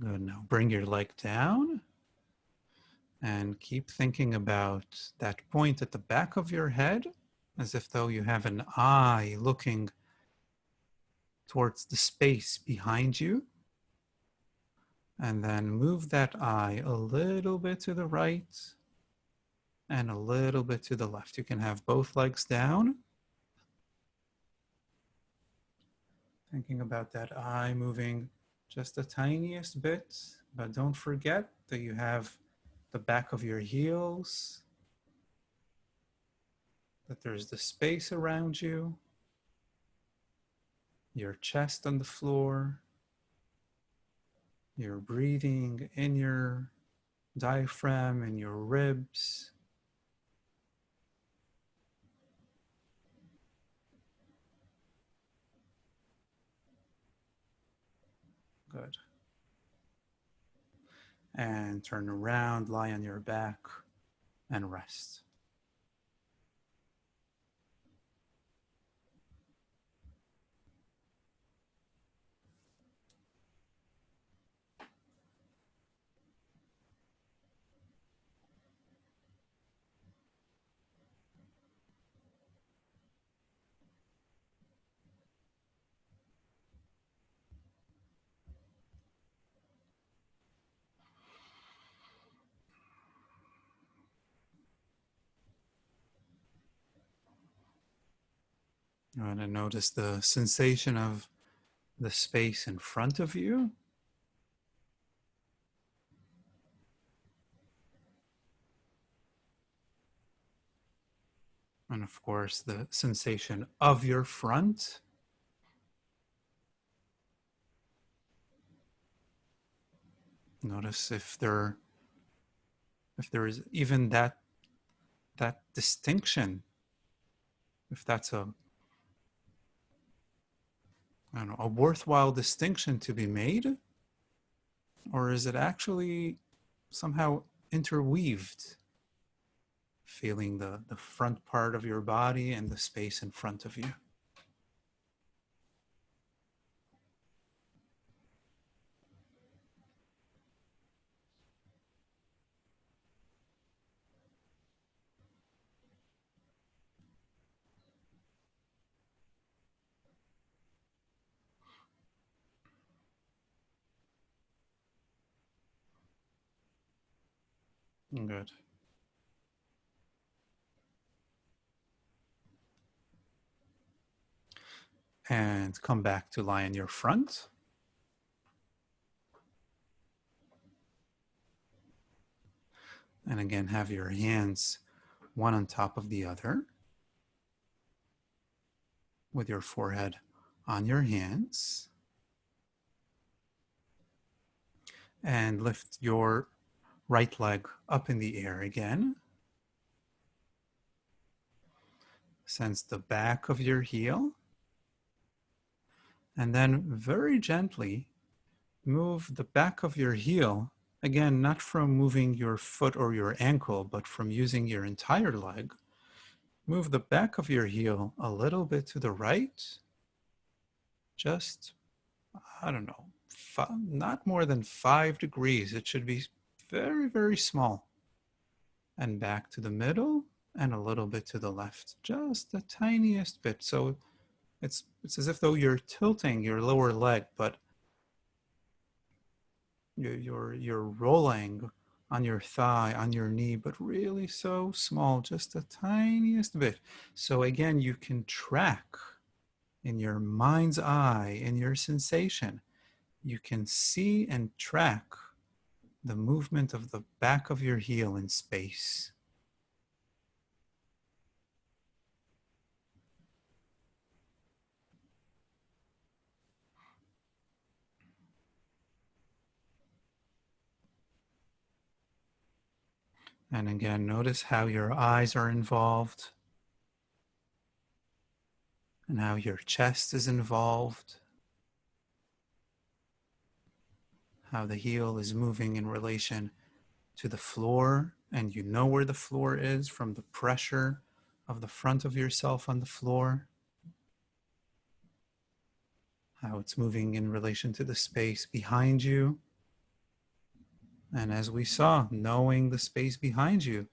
Good. Now bring your leg down and keep thinking about that point at the back of your head as if though you have an eye looking towards the space behind you. And then move that eye a little bit to the right and a little bit to the left. You can have both legs down. Thinking about that eye moving just the tiniest bit, but don't forget that you have the back of your heels, that there's the space around you, your chest on the floor, you're breathing in your diaphragm and your ribs. Good. And turn around, lie on your back, and rest. You want to notice the sensation of the space in front of you. And of course, the sensation of your front. Notice if there is even that distinction, if that's I don't know, a worthwhile distinction to be made, or is it actually somehow interweaved, feeling the front part of your body and the space in front of you. Good. And come back to lie on your front. And again, have your hands one on top of the other, with your forehead on your hands. And lift your right leg up in the air again. Sense the back of your heel. And then very gently move the back of your heel, again, not from moving your foot or your ankle, but from using your entire leg. Move the back of your heel a little bit to the right, just, I don't know, not more than 5 degrees. It should be very, very small. And back to the middle and a little bit to the left, just the tiniest bit. So it's as if though you're tilting your lower leg, but you're rolling on your thigh, on your knee, but really so small, just the tiniest bit. So again, you can track in your mind's eye, in your sensation, you can see and track the movement of the back of your heel in space. And again, notice how your eyes are involved and how your chest is involved, how the heel is moving in relation to the floor, and you know where the floor is from the pressure of the front of yourself on the floor, how it's moving in relation to the space behind you, And as we saw, knowing the space behind you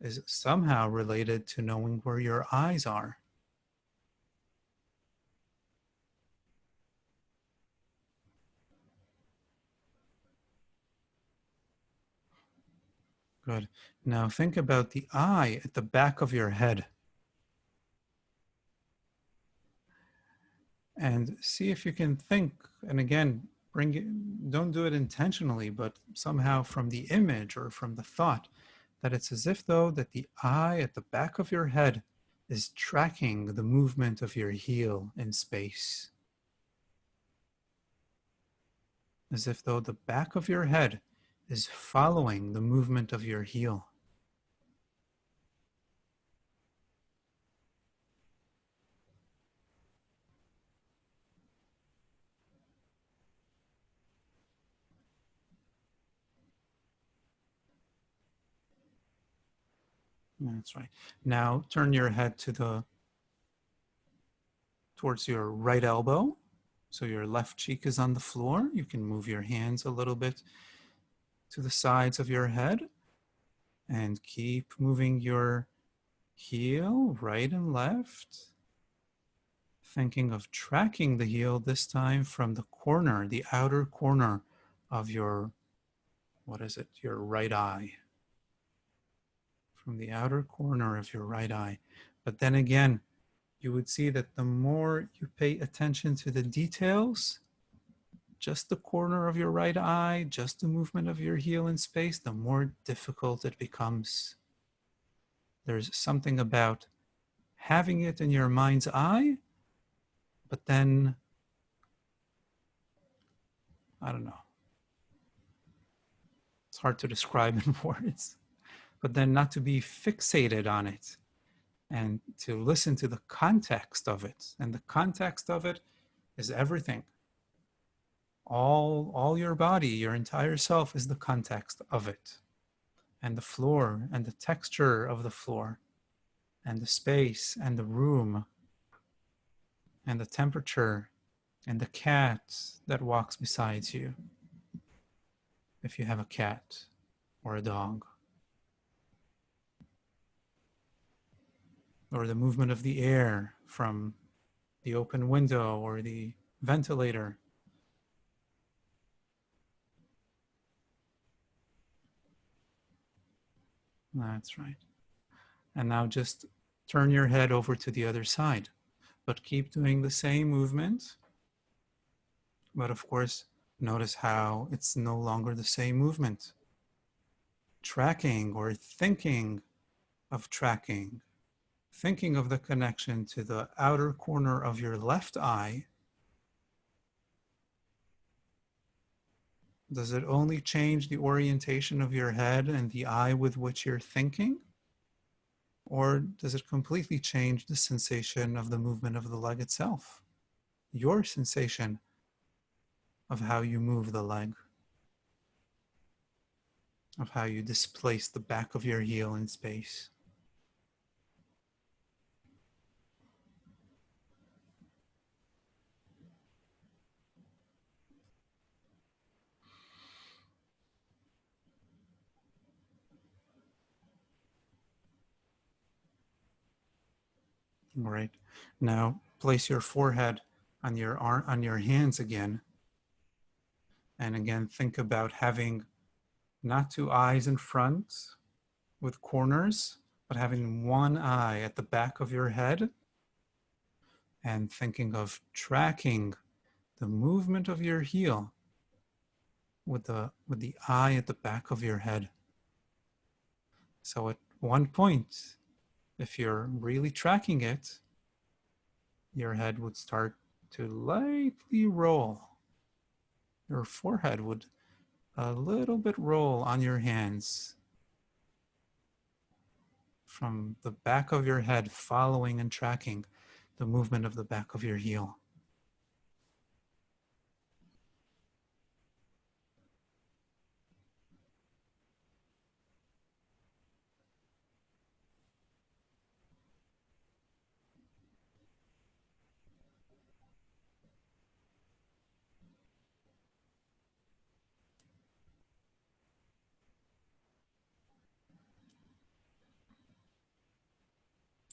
is somehow related to knowing where your eyes are. Good. Now think about the eye at the back of your head and see if you can think, and again, bring it, don't do it intentionally, but somehow from the image or from the thought that it's as if though that the eye at the back of your head is tracking the movement of your heel in space. As if though the back of your head is following the movement of your heel. That's right. Now turn your head towards your right elbow. So your left cheek is on the floor. You can move your hands a little bit to the sides of your head and keep moving your heel right and left. Thinking of tracking the heel this time from the corner, the outer corner of your, what is it, your right eye. From the outer corner of your right eye. But then again, you would see that the more you pay attention to the details, just the corner of your right eye, just the movement of your heel in space, the more difficult it becomes. There's something about having it in your mind's eye, but then, I don't know, it's hard to describe in words, but then not to be fixated on it and to listen to the context of it. And the context of it is everything. All your body, your entire self is the context of it. And the floor and the texture of the floor and the space and the room and the temperature and the cat that walks beside you, if you have a cat or a dog, or the movement of the air from the open window or the ventilator. That's right. And now just turn your head over to the other side, but keep doing the same movement. But of course, notice how it's no longer the same movement. Tracking or thinking of tracking, thinking of the connection to the outer corner of your left eye. Does it only change the orientation of your head and the eye with which you're thinking? Or does it completely change the sensation of the movement of the leg itself? Your sensation of how you move the leg, of how you displace the back of your heel in space. Right. Now place your forehead on your arm, on your hands again. And again, think about having not two eyes in front with corners, but having one eye at the back of your head and thinking of tracking the movement of your heel with the eye at the back of your head. So at one point, if you're really tracking it, your head would start to lightly roll. Your forehead would a little bit roll on your hands from the back of your head, following and tracking the movement of the back of your heel.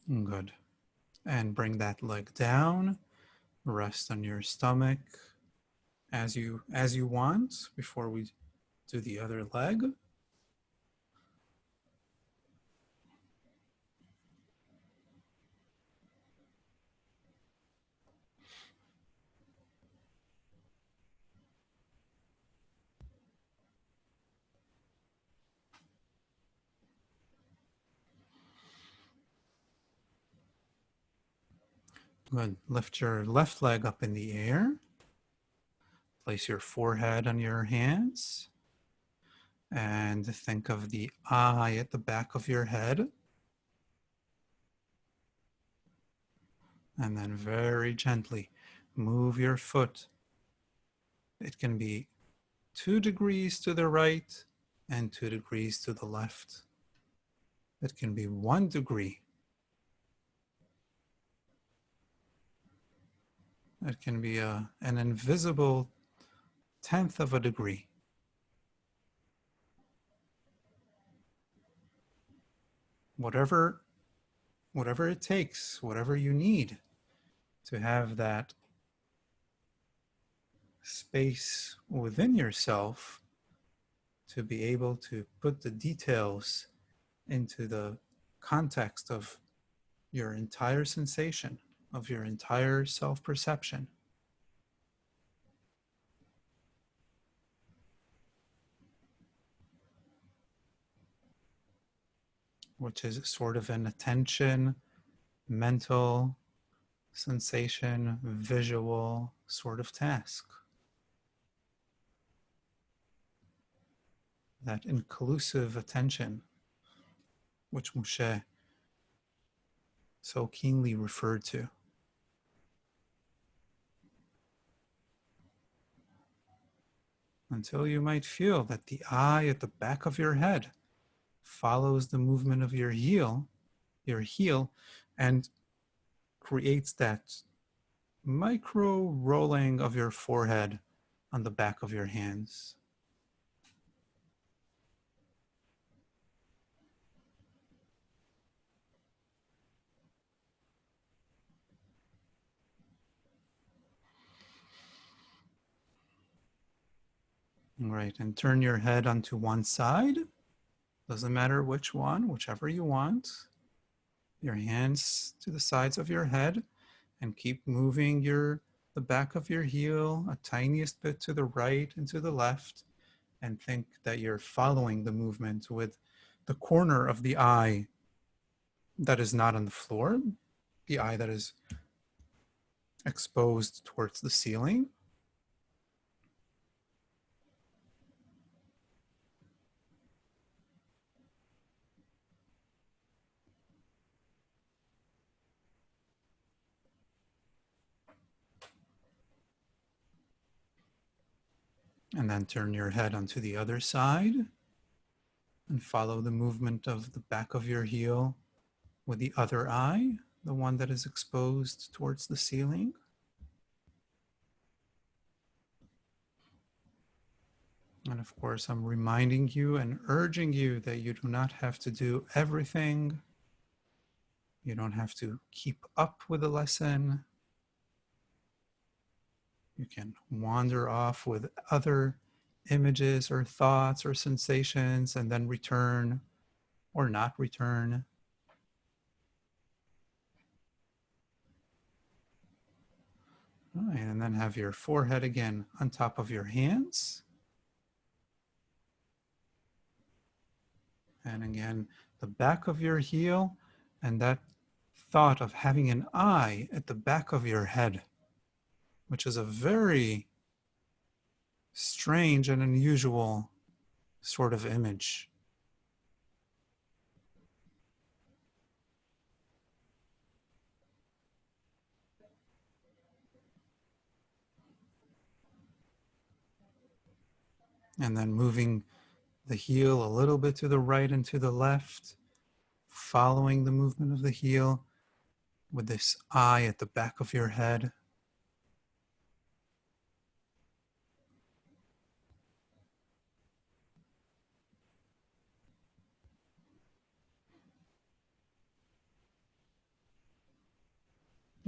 Good. And bring that leg down. Rest on your stomach as you want before we do the other leg. Good. Lift your left leg up in the air. Place your forehead on your hands and think of the eye at the back of your head. And then very gently move your foot. It can be 2 degrees to the right and 2 degrees to the left. It can be 1 degree. It can be an invisible 1/10 of a degree. Whatever it takes, whatever you need to have that space within yourself to be able to put the details into the context of your entire sensation, of your entire self-perception. Which is sort of an attention, mental, sensation, visual sort of task. That inclusive attention, which Moshe so keenly referred to. Until you might feel that the eye at the back of your head follows the movement of your heel, and creates that micro rolling of your forehead on the back of your hands. Right, and turn your head onto one side. Doesn't matter which one, whichever you want. Your hands to the sides of your head and keep moving the back of your heel a tiniest bit to the right and to the left, and think that you're following the movement with the corner of the eye that is not on the floor, the eye that is exposed towards the ceiling. And then turn your head onto the other side and follow the movement of the back of your heel with the other eye, the one that is exposed towards the ceiling. And of course, I'm reminding you and urging you that you do not have to do everything. You don't have to keep up with the lesson. You can wander off with other images or thoughts or sensations and then return or not return. All right, and then have your forehead again on top of your hands. And again, the back of your heel, and that thought of having an eye at the back of your head, which is a very strange and unusual sort of image. And then moving the heel a little bit to the right and to the left, following the movement of the heel with this eye at the back of your head.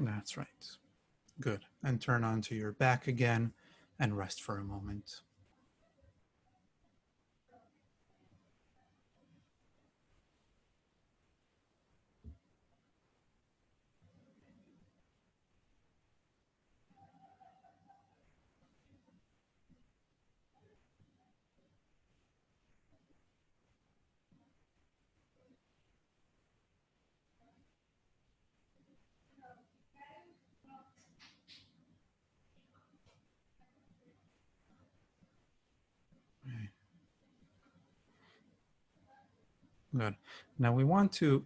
That's right. Good. And turn onto your back again and rest for a moment. Good. Now we want to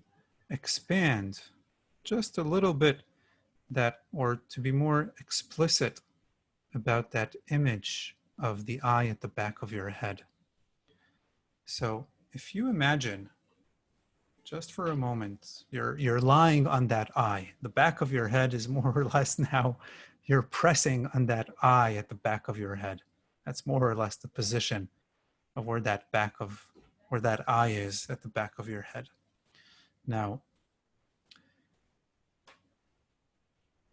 expand just a little bit that, or to be more explicit about that image of the eye at the back of your head. So if you imagine just for a moment, you're lying on that eye. The back of your head is more or less now, you're pressing on that eye at the back of your head. That's more or less the position of where that eye is at the back of your head. Now,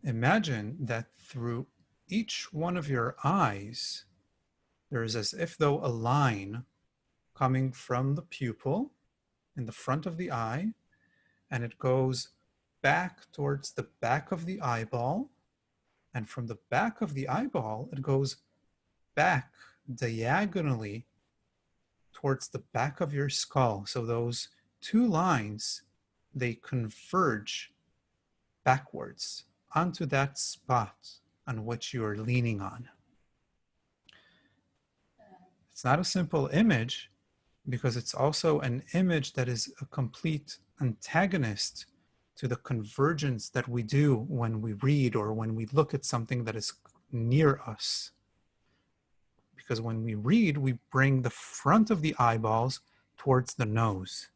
imagine that through each one of your eyes, there is as if though a line coming from the pupil in the front of the eye, and it goes back towards the back of the eyeball. And from the back of the eyeball, it goes back diagonally towards the back of your skull. So those two lines, they converge backwards onto that spot on which you are leaning on. It's not a simple image because it's also an image that is a complete antagonist to the convergence that we do when we read or when we look at something that is near us. Because when we read, we bring the front of the eyeballs towards the nose.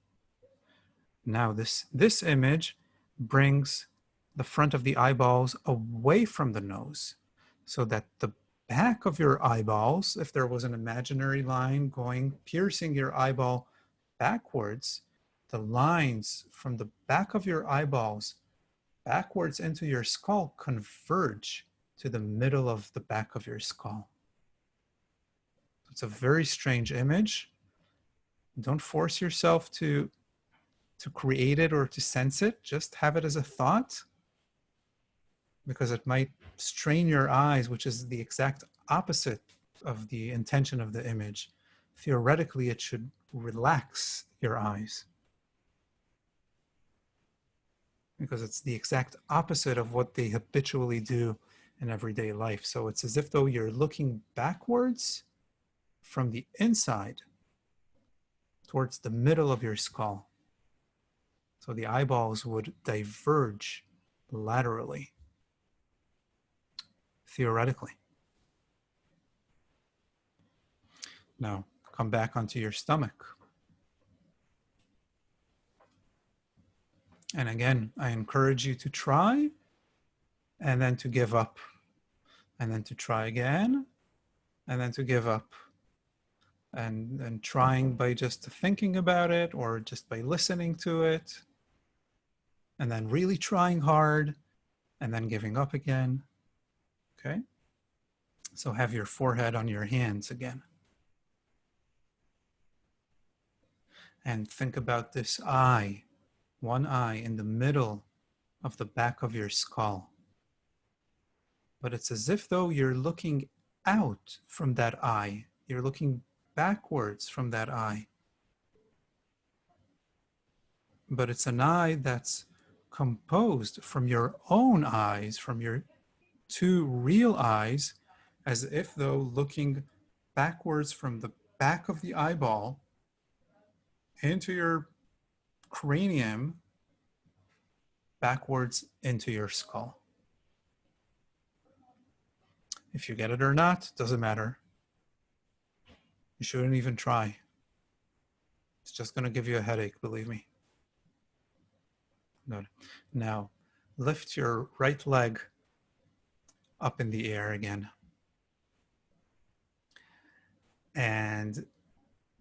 Now this image brings the front of the eyeballs away from the nose so that the back of your eyeballs, if there was an imaginary line piercing your eyeball backwards, the lines from the back of your eyeballs backwards into your skull converge to the middle of the back of your skull. It's a very strange image. Don't force yourself to create it or to sense it. Just have it as a thought, because it might strain your eyes, which is the exact opposite of the intention of the image. Theoretically, it should relax your eyes, because it's the exact opposite of what they habitually do in everyday life. So it's as if though you're looking backwards from the inside towards the middle of your skull. So the eyeballs would diverge laterally, theoretically. Now, come back onto your stomach. And again, I encourage you to try and then to give up, and then to try again, and then to give up. And trying by just thinking about it or just by listening to it, and then really trying hard and then giving up again. Okay? So have your forehead on your hands again. And think about this eye, one eye in the middle of the back of your skull. But it's as if though you're looking out from that eye. You're looking backwards from that eye. But it's an eye that's composed from your own eyes, from your two real eyes, as if though looking backwards from the back of the eyeball into your cranium, backwards into your skull. If you get it or not, doesn't matter. You shouldn't even try. It's just going to give you a headache, believe me. Good. Now, lift your right leg up in the air again. And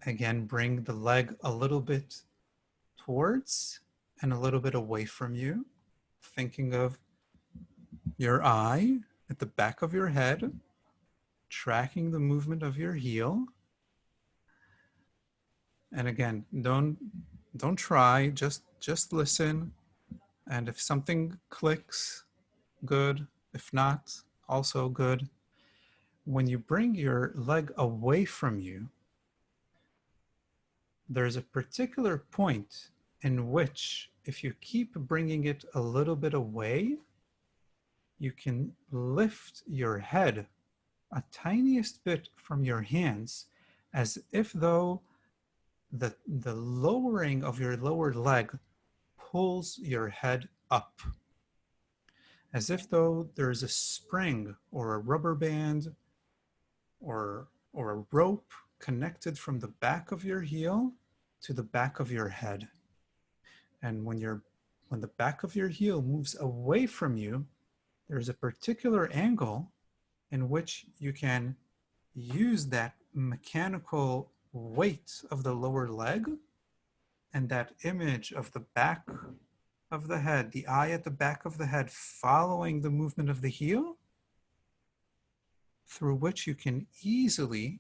again, bring the leg a little bit towards and a little bit away from you, thinking of your eye at the back of your head, tracking the movement of your heel. And again, don't try, just listen. And if something clicks, good. If not, also good. When you bring your leg away from you, there's a particular point in which, if you keep bringing it a little bit away, you can lift your head a tiniest bit from your hands, as if though the lowering of your lower leg pulls your head up, as if though there's a spring or a rubber band or a rope connected from the back of your heel to the back of your head. And when the back of your heel moves away from you, there's a particular angle in which you can use that mechanical weight of the lower leg and that image of the back of the head, the eye at the back of the head following the movement of the heel, through which you can easily,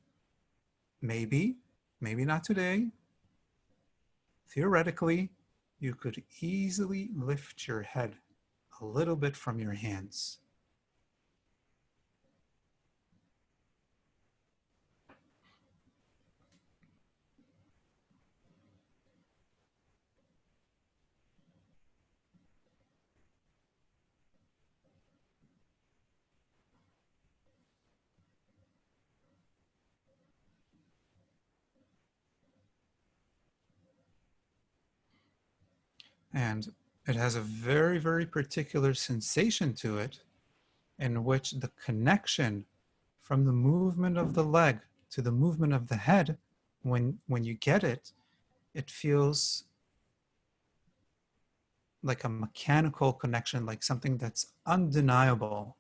maybe not today, theoretically, you could easily lift your head a little bit from your hands. And it has a very, very particular sensation to it, in which the connection from the movement of the leg to the movement of the head, when you get it, it feels like a mechanical connection, like something that's undeniable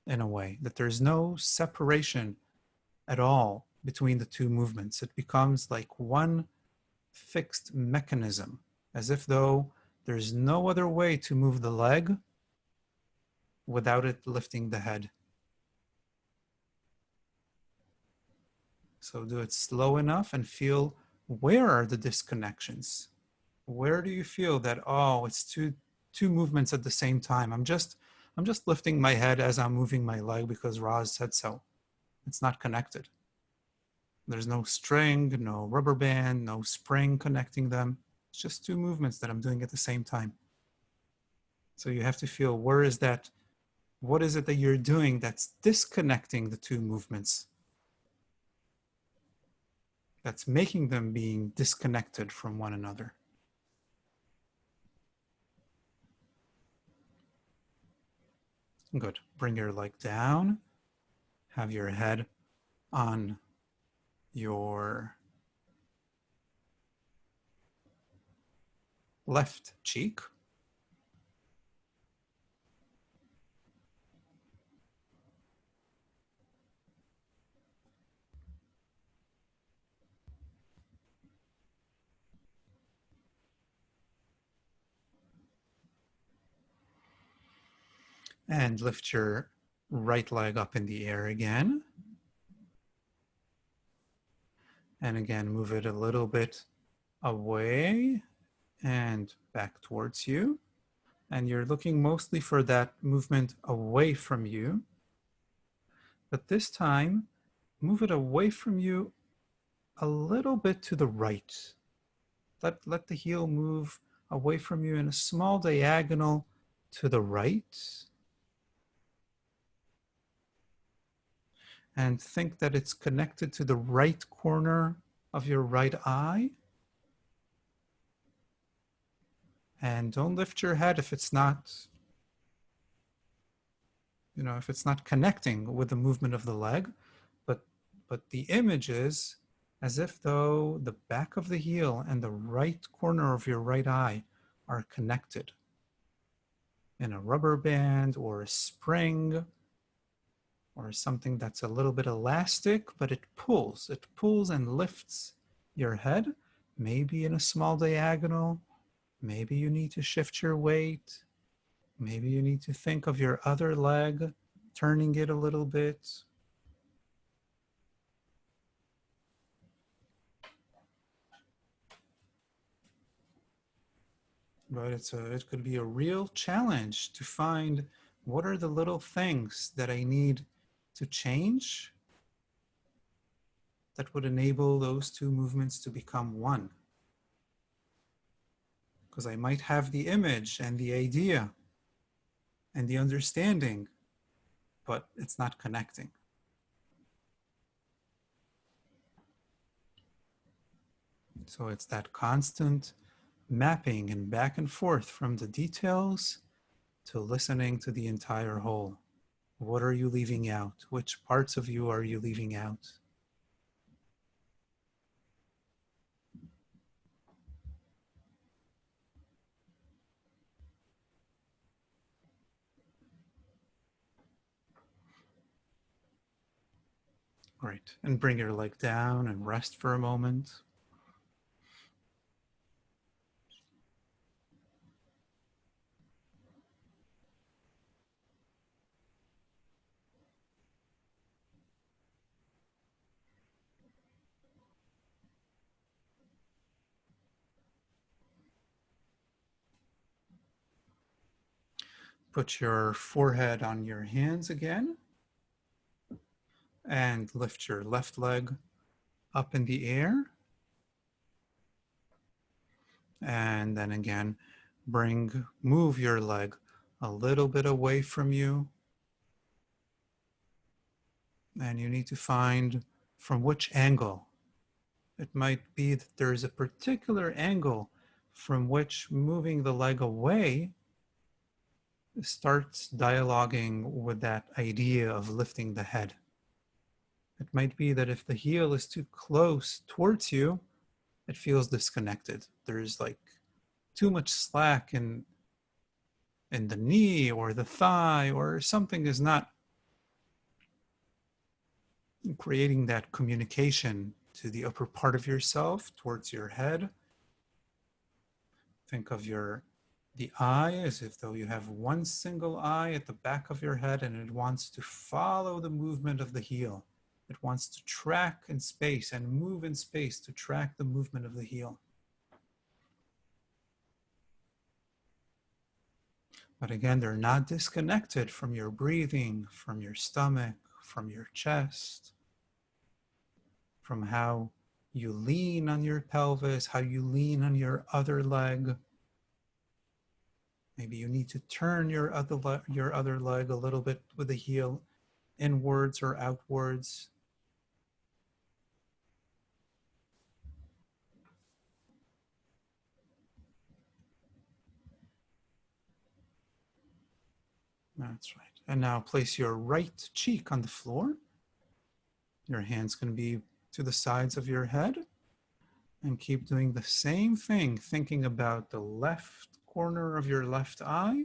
in a way, that there's no separation at all between the two movements. It becomes like one fixed mechanism, as if though there's no other way to move the leg without it lifting the head. So do it slow enough and feel, where are the disconnections? Where do you feel that, oh, it's two movements at the same time? I'm just lifting my head as I'm moving my leg because Roz said so. It's not connected. There's no string, no rubber band, no spring connecting them. It's just two movements that I'm doing at the same time. So you have to feel, where is that? What is it that you're doing that's disconnecting the two movements? That's making them being disconnected from one another. Good. Bring your leg down. Have your head on your left cheek. And lift your right leg up in the air again. And again, move it a little bit away and back towards you. And you're looking mostly for that movement away from you. But this time, move it away from you a little bit to the right. Let the heel move away from you in a small diagonal to the right. And think that it's connected to the right corner of your right eye. And don't lift your head if it's not, if it's not connecting with the movement of the leg. But the image is as if though the back of the heel and the right corner of your right eye are connected in a rubber band or a spring or something that's a little bit elastic, but it pulls and lifts your head, maybe in a small diagonal. Maybe you need to shift your weight. Maybe you need to think of your other leg, turning it a little bit. But it could be a real challenge to find what are the little things that I need to change that would enable those two movements to become one. Because I might have the image and the idea and the understanding, but it's not connecting. So it's that constant mapping and back and forth from the details to listening to the entire whole. What are you leaving out? Which parts of you are you leaving out? Great. And bring your leg down and rest for a moment. Put your forehead on your hands again and lift your left leg up in the air. And then again, move your leg a little bit away from you. And you need to find from which angle. It might be that there's a particular angle from which moving the leg away starts dialoguing with that idea of lifting the head. It might be that if the heel is too close towards you, it feels disconnected. There's like too much slack in the knee or the thigh, or something is not creating that communication to the upper part of yourself towards your head. Think of the eye as if though you have one single eye at the back of your head, and it wants to follow the movement of the heel. It wants to track in space and move in space to track the movement of the heel. But again, they're not disconnected from your breathing, from your stomach, from your chest, from how you lean on your pelvis, how you lean on your other leg. Maybe you need to turn your other leg a little bit with the heel inwards or outwards. That's right. And now place your right cheek on the floor. Your hands can be to the sides of your head. And keep doing the same thing, thinking about the left corner of your left eye,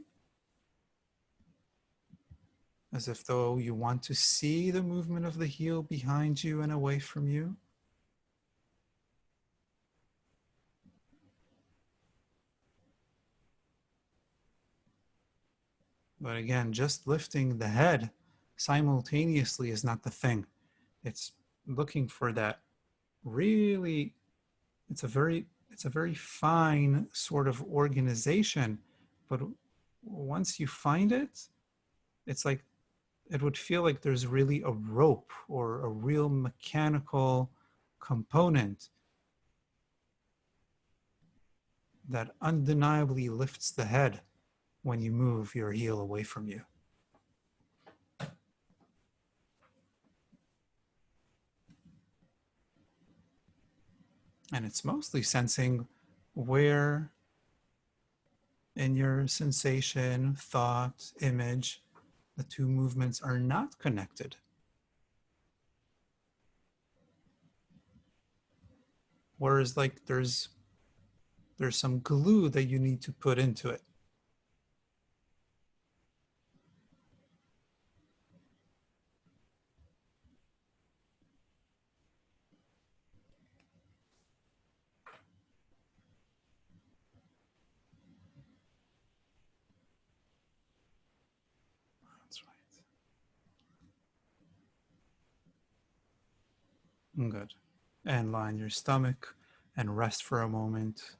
as if though you want to see the movement of the heel behind you and away from you. But again, just lifting the head simultaneously is not the thing. It's looking for that really, it's a very fine sort of organization. But once you find it, it's like it would feel like there's really a rope or a real mechanical component that undeniably lifts the head when you move your heel away from you. And it's mostly sensing where in your sensation, thought, image, the two movements are not connected. Whereas like there's some glue that you need to put into it. Good. And lie on your stomach and rest for a moment.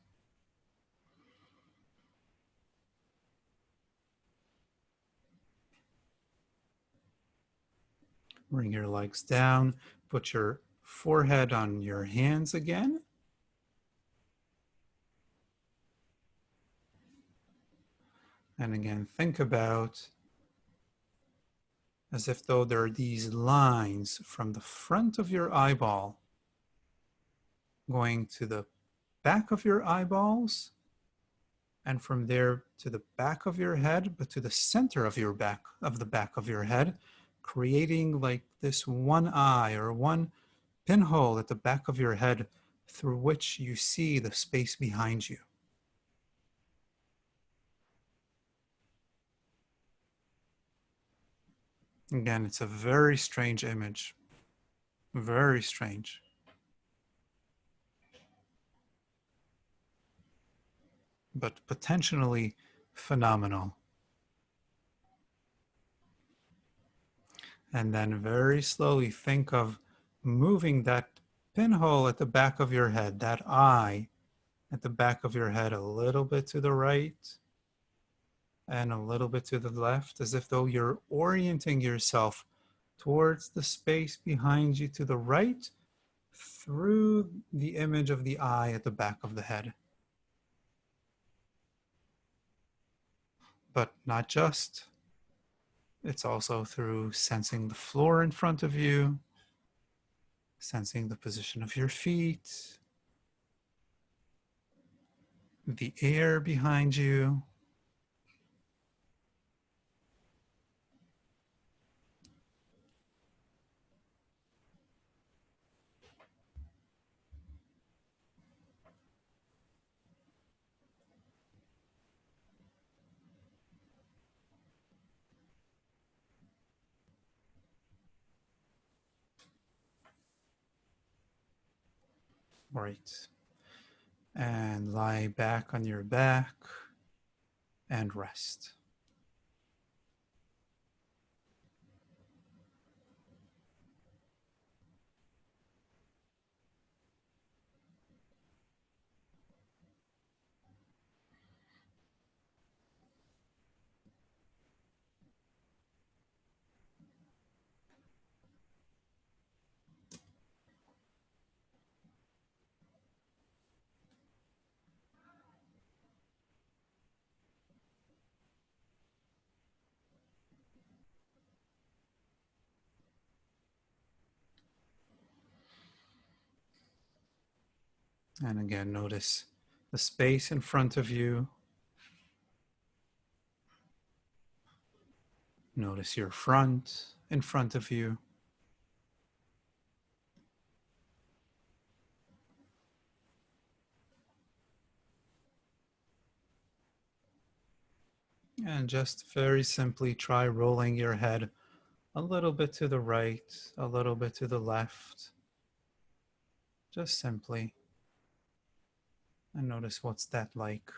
Bring your legs down. Put your forehead on your hands again. And again, think about as if though there are these lines from the front of your eyeball going to the back of your eyeballs, and from there to the back of your head, but to the center of the back of your head, creating like this one eye or one pinhole at the back of your head through which you see the space behind you. Again, it's a very strange image. Very strange. But potentially phenomenal. And then very slowly think of moving that pinhole at the back of your head, that eye at the back of your head, a little bit to the right and a little bit to the left, as if though you're orienting yourself towards the space behind you to the right through the image of the eye at the back of the head. But not just. It's also through sensing the floor in front of you, sensing the position of your feet, the air behind you. Right. And lie back on your back and rest. And again, notice the space in front of you. Notice your front in front of you. And just very simply try rolling your head a little bit to the right, a little bit to the left. Just simply. And notice what's that like.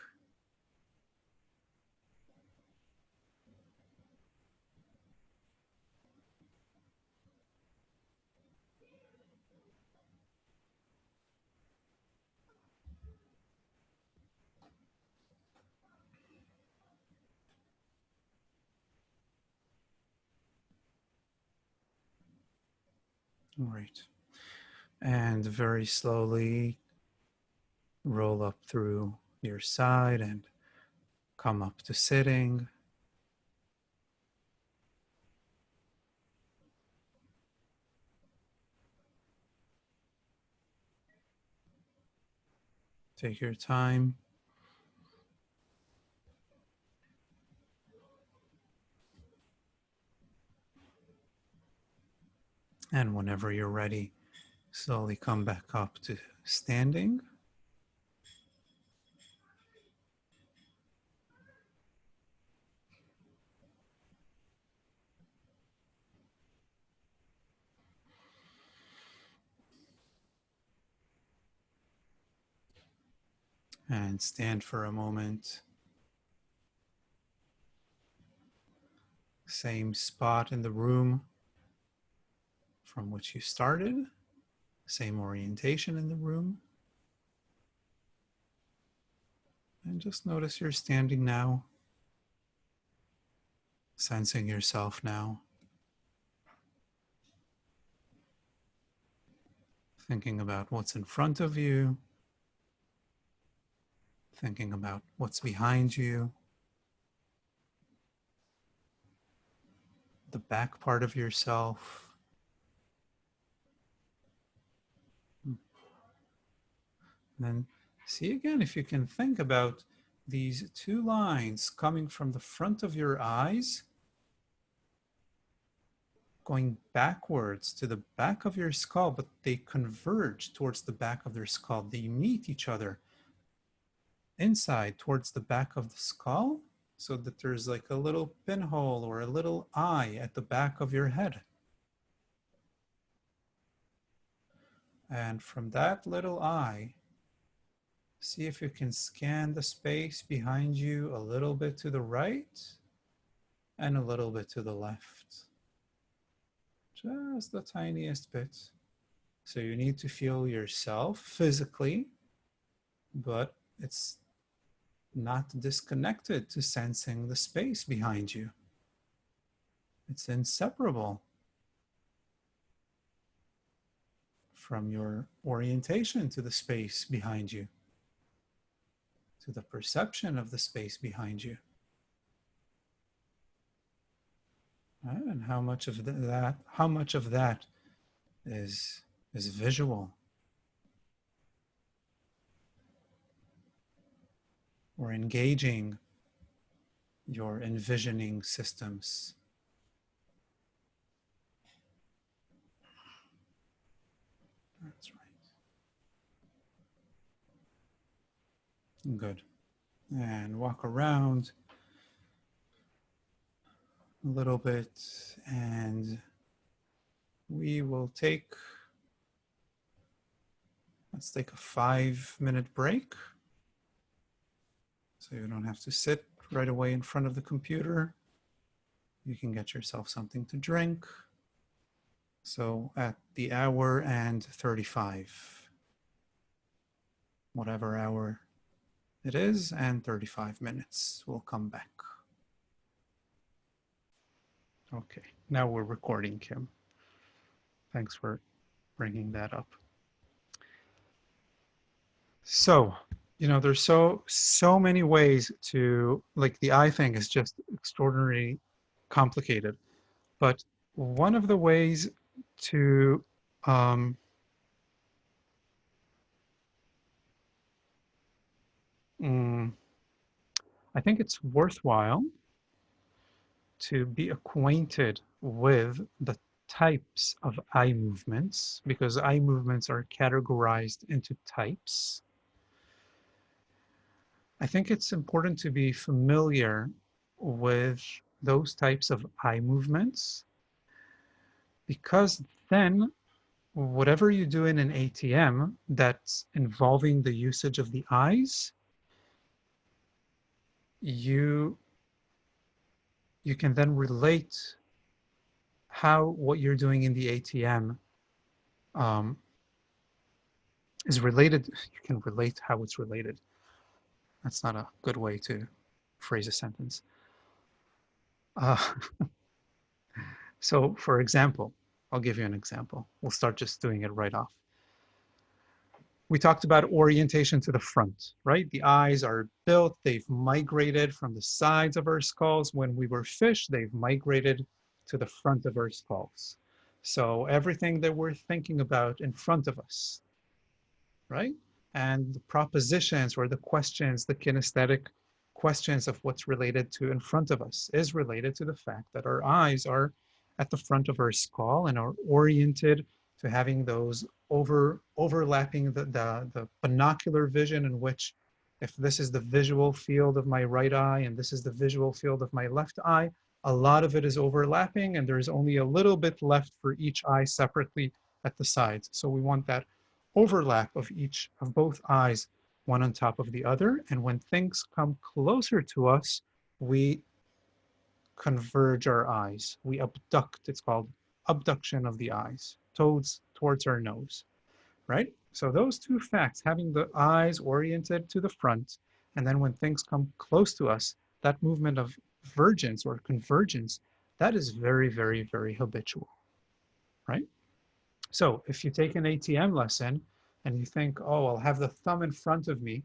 Right. And very slowly roll up through your side and come up to sitting. Take your time. And whenever you're ready, slowly come back up to standing. And stand for a moment. Same spot in the room from which you started. Same orientation in the room. And just notice you're standing now, sensing yourself now, thinking about what's in front of you, thinking about what's behind you, the back part of yourself. And then see again if you can think about these two lines coming from the front of your eyes, going backwards to the back of your skull, but they converge towards the back of their skull. They meet each other inside towards the back of the skull, so that there's like a little pinhole or a little eye at the back of your head. And from that little eye, see if you can scan the space behind you a little bit to the right and a little bit to the left. Just the tiniest bit. So you need to feel yourself physically, but it's not disconnected to sensing the space behind you. It's inseparable from your orientation to the space behind you, to the perception of the space behind you. Right? And how much of that is visual or engaging your envisioning systems. That's right. Good. And walk around a little bit, and we will let's take a 5-minute break. So you don't have to sit right away in front of the computer. You can get yourself something to drink. So at the hour and 35, whatever hour it is, and 35 minutes, we'll come back. Okay, now we're recording, Kim. Thanks for bringing that up. So, there's so many ways to, like, the eye thing is just extraordinarily complicated. But one of the ways to I think it's worthwhile to be acquainted with the types of eye movements, because eye movements are categorized into types. I think it's important to be familiar with those types of eye movements, because then whatever you do in an ATM that's involving the usage of the eyes, you can then relate how what you're doing in the ATM is related. You can relate how it's related. That's not a good way to phrase a sentence. So for example, I'll give you an example. We'll start just doing it right off. We talked about orientation to the front, right? The eyes are built, they've migrated from the sides of our skulls. When we were fish, they've migrated to the front of our skulls. So everything that we're thinking about in front of us, right? And the propositions or the questions, the kinesthetic questions of what's related to in front of us is related to the fact that our eyes are at the front of our skull and are oriented to having those overlapping the binocular vision, in which if this is the visual field of my right eye and this is the visual field of my left eye, a lot of it is overlapping and there's only a little bit left for each eye separately at the sides. So we want that overlap of both eyes, one on top of the other. And when things come closer to us, we converge our eyes. We abduct, it's called abduction of the eyes, towards our nose. right? So those two facts, having the eyes oriented to the front, and then when things come close to us, that movement of vergence or convergence, that is very, very, very habitual, right? So if you take an ATM lesson and you think, oh, I'll have the thumb in front of me,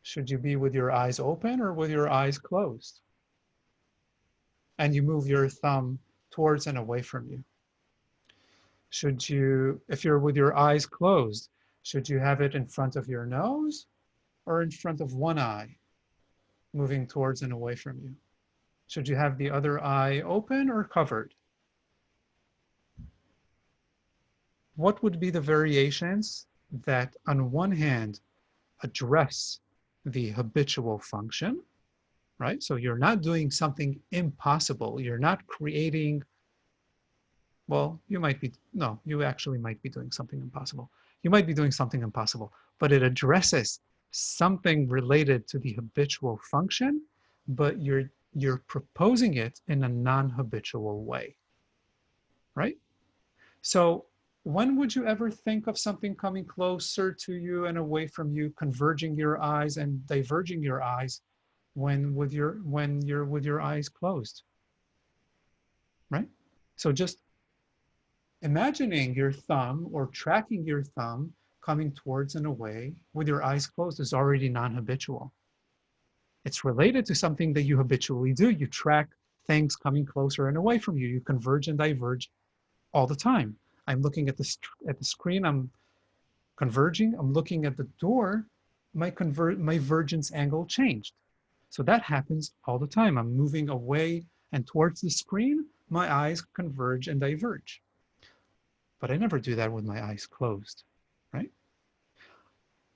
should you be with your eyes open or with your eyes closed? And you move your thumb towards and away from you. Should you, if you're with your eyes closed, should you have it in front of your nose or in front of one eye, moving towards and away from you? Should you have the other eye open or covered? What would be the variations that on one hand address the habitual function, right? So you're not doing something impossible. You're not creating, well, you might be, no, you actually might be doing something impossible. You might be doing something impossible, but it addresses something related to the habitual function, but you're proposing it in a non-habitual way, right? So when would you ever think of something coming closer to you and away from you, converging your eyes and diverging your eyes when you're with your eyes closed, right? So just imagining your thumb or tracking your thumb coming towards and away with your eyes closed is already non-habitual. It's related to something that you habitually do. You track things coming closer and away from you. You converge and diverge all the time. I'm looking at the screen, I'm converging, I'm looking at the door, my vergence angle changed. So that happens all the time. I'm moving away and towards the screen, my eyes converge and diverge. But I never do that with my eyes closed, right?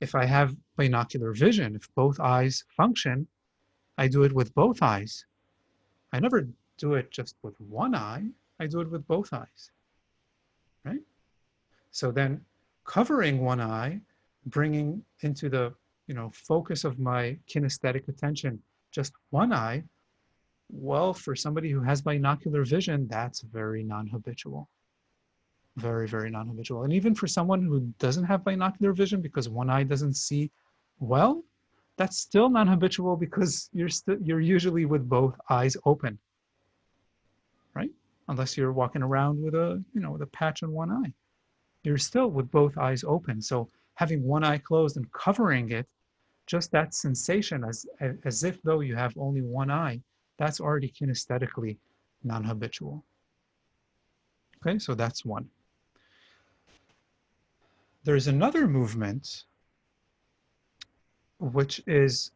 If I have binocular vision, if both eyes function, I do it with both eyes. I never do it just with one eye, I do it with both eyes, right? So then covering one eye, bringing into the focus of my kinesthetic attention just one eye, well, for somebody who has binocular vision, that's very non-habitual. Very, very non-habitual. And even for someone who doesn't have binocular vision because one eye doesn't see well, that's still non-habitual because you're usually with both eyes open, right? Unless you're walking around with a patch on one eye. You're still with both eyes open. So having one eye closed and covering it, just that sensation as if though you have only one eye, that's already kinesthetically non-habitual. Okay, so that's one. There's another movement, which is,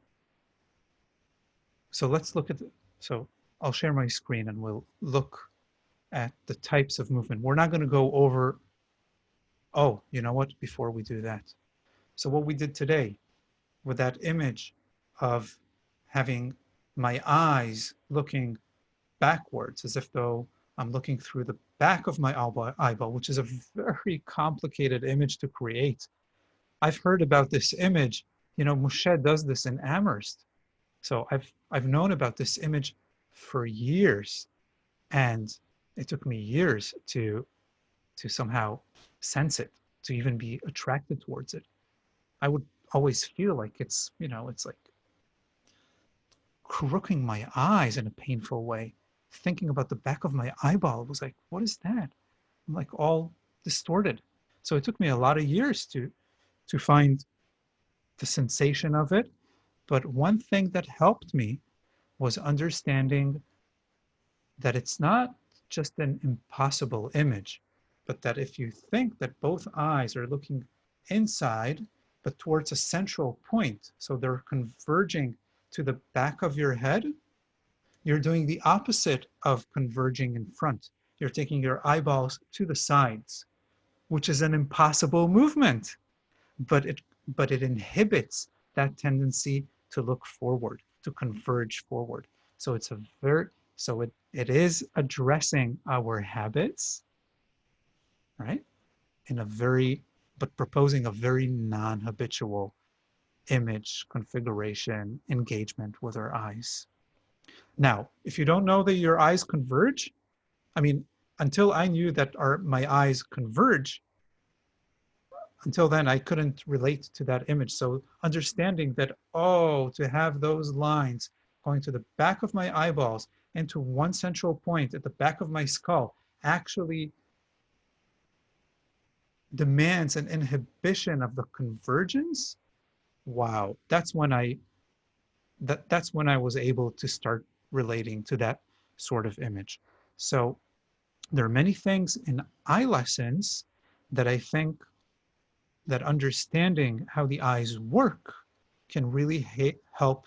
so let's look at, so I'll share my screen and we'll look at the types of movement. We're not going to go over, oh, you know what, before we do that. So what we did today with that image of having my eyes looking backwards as if though I'm looking through the back of my eyeball, which is a very complicated image to create. I've heard about this image, Moshe does this in Amherst. So I've known about this image for years, and it took me years to somehow sense it, to even be attracted towards it. I would always feel like it's like crooking my eyes in a painful way. Thinking about the back of my eyeball, it was like, what is that? I'm like all distorted. So it took me a lot of years to find the sensation of it. But one thing that helped me was understanding that it's not just an impossible image, but that if you think that both eyes are looking inside, but towards a central point, so they're converging to the back of your head, you're doing the opposite of converging in front. You're taking your eyeballs to the sides, which is an impossible movement, but it inhibits that tendency to look forward, to converge forward. So it's it is addressing our habits, right? But proposing a very non-habitual image configuration engagement with our eyes. Now, if you don't know that your eyes converge, I mean, until I knew that my eyes converge, until then, I couldn't relate to that image. So understanding that, oh, to have those lines going to the back of my eyeballs and to one central point at the back of my skull actually demands an inhibition of the convergence. Wow, that's when I was able to start relating to that sort of image. So there are many things in eye lessons that I think that understanding how the eyes work can really help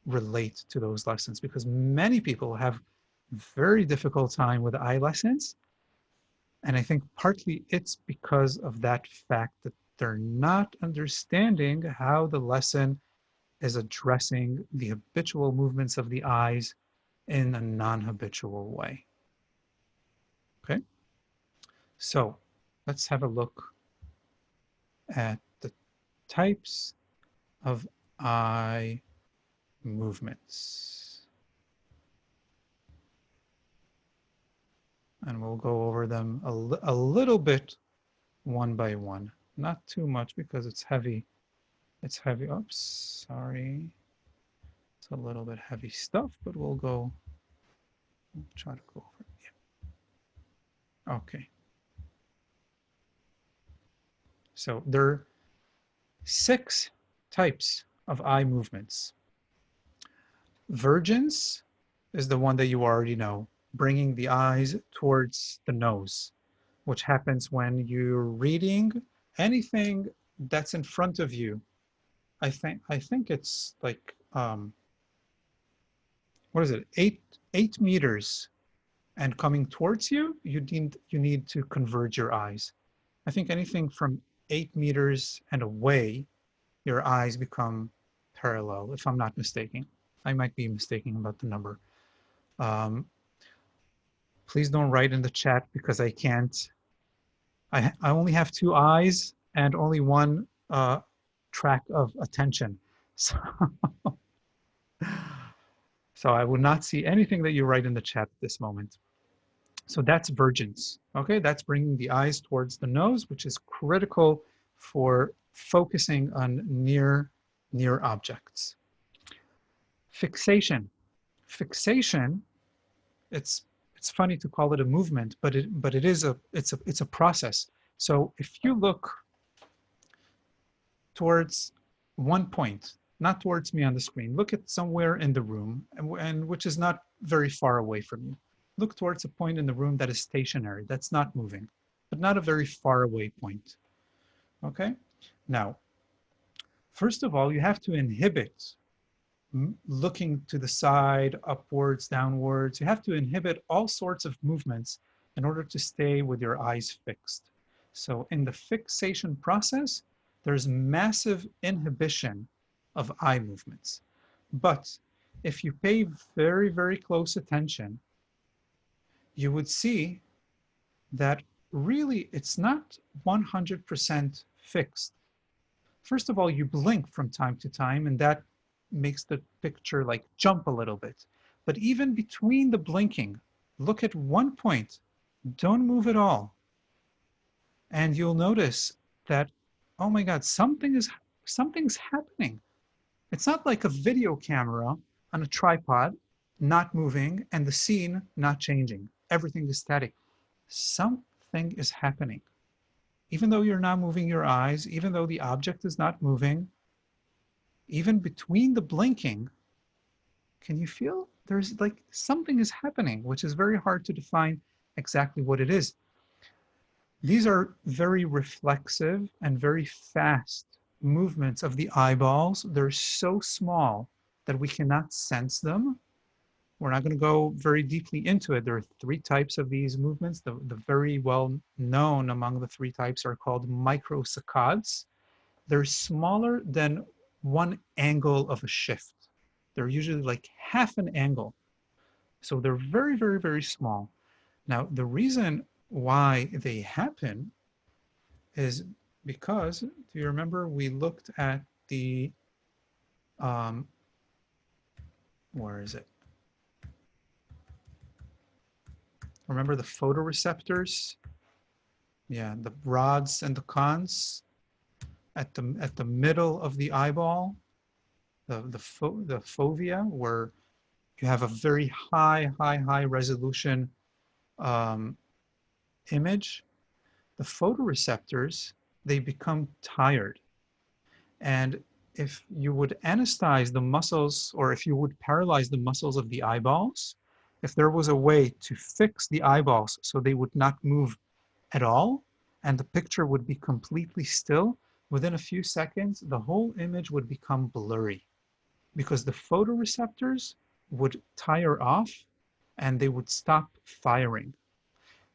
relate to those lessons, because many people have very difficult time with eye lessons. And I think partly it's because of that fact that they're not understanding how the lesson is addressing the habitual movements of the eyes in a non-habitual way. Okay, so let's have a look at the types of eye movements. And we'll go over them a little bit one by one. Not too much because it's heavy. It's heavy. Oops, sorry. It's a little bit heavy stuff, but we'll try to go over it. Yeah. Okay. So there are 6 types of eye movements. Vergence is the one that you already know, bringing the eyes towards the nose, which happens when you're reading anything that's in front of you. I think it's like what is it? 8 meters and coming towards you, you need to converge your eyes. I think anything from 8 meters and away, your eyes become parallel, if I'm not mistaken. I might be mistaken about the number. Um, please don't write in the chat because I can't. I only have 2 eyes and only one track of attention. So, so I will not see anything that you write in the chat at this moment. So that's vergence. Okay, that's bringing the eyes towards the nose, which is critical for focusing on near objects. Fixation. Fixation, it's funny to call it a movement, but it is it's a process. So if you look towards one point, not towards me on the screen, look at somewhere in the room, and which is not very far away from you. Look towards a point in the room that is stationary, that's not moving, but not a very far away point. Okay? Now, first of all, you have to inhibit looking to the side, upwards, downwards. You have to inhibit all sorts of movements in order to stay with your eyes fixed. So in the fixation process, there's massive inhibition of eye movements. But if you pay very, very close attention, you would see that really it's not 100% fixed. First of all, you blink from time to time, and that makes the picture like jump a little bit. But even between the blinking, look at one point, don't move at all. And you'll notice that, oh my God, something's happening. It's not like a video camera on a tripod, not moving, and the scene not changing. Everything is static. Something is happening. Even though you're not moving your eyes, even though the object is not moving, even between the blinking, can you feel there's like something is happening, which is very hard to define exactly what it is. These are very reflexive and very fast movements of the eyeballs. They're so small that we cannot sense them. We're not going to go very deeply into it. There are 3 types of these movements. The very well known among the 3 types are called micro saccades. They're smaller than 1 angle of a shift. They're usually like half an angle. So they're very, very, very small. Now, the reason why they happen is because, do you remember we looked at the, where is it? Remember the photoreceptors? Yeah, the rods and the cones. at the middle of the eyeball, the fovea, where you have a very high resolution um, image, the photoreceptors, they become tired. And if you would anesthetize the muscles, or if you would paralyze the muscles of the eyeballs, if there was a way to fix the eyeballs so they would not move at all, and the picture would be completely still, within a few seconds, the whole image would become blurry because the photoreceptors would tire off and they would stop firing.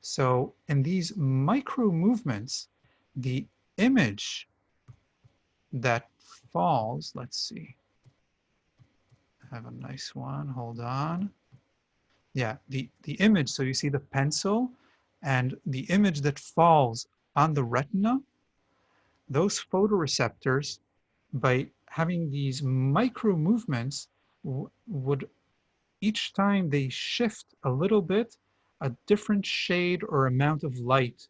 So in these micro movements, the image that falls, let's see, I have a nice one, hold on. Yeah, the image, so you see the pencil and the image that falls on the retina, those photoreceptors, by having these micro movements, would each time they shift a little bit, a different shade or amount of light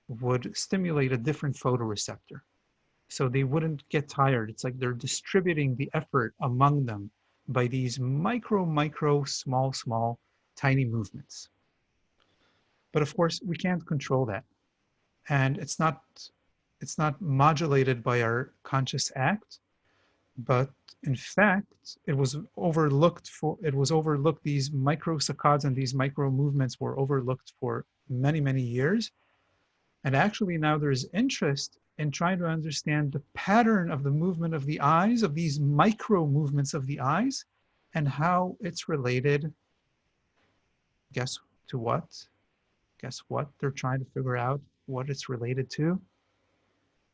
would stimulate a different photoreceptor. So they wouldn't get tired. It's like they're distributing the effort among them by these micro, small, tiny movements. But of course, we can't control that. And it's not modulated by our conscious act, but in fact, it was overlooked, these micro saccades and these micro movements were overlooked for many years. And actually now there's interest in trying to understand the pattern of the movement of the eyes, of these micro movements of the eyes, and how it's related. Guess to what? Guess what? They're trying to figure out what it's related to.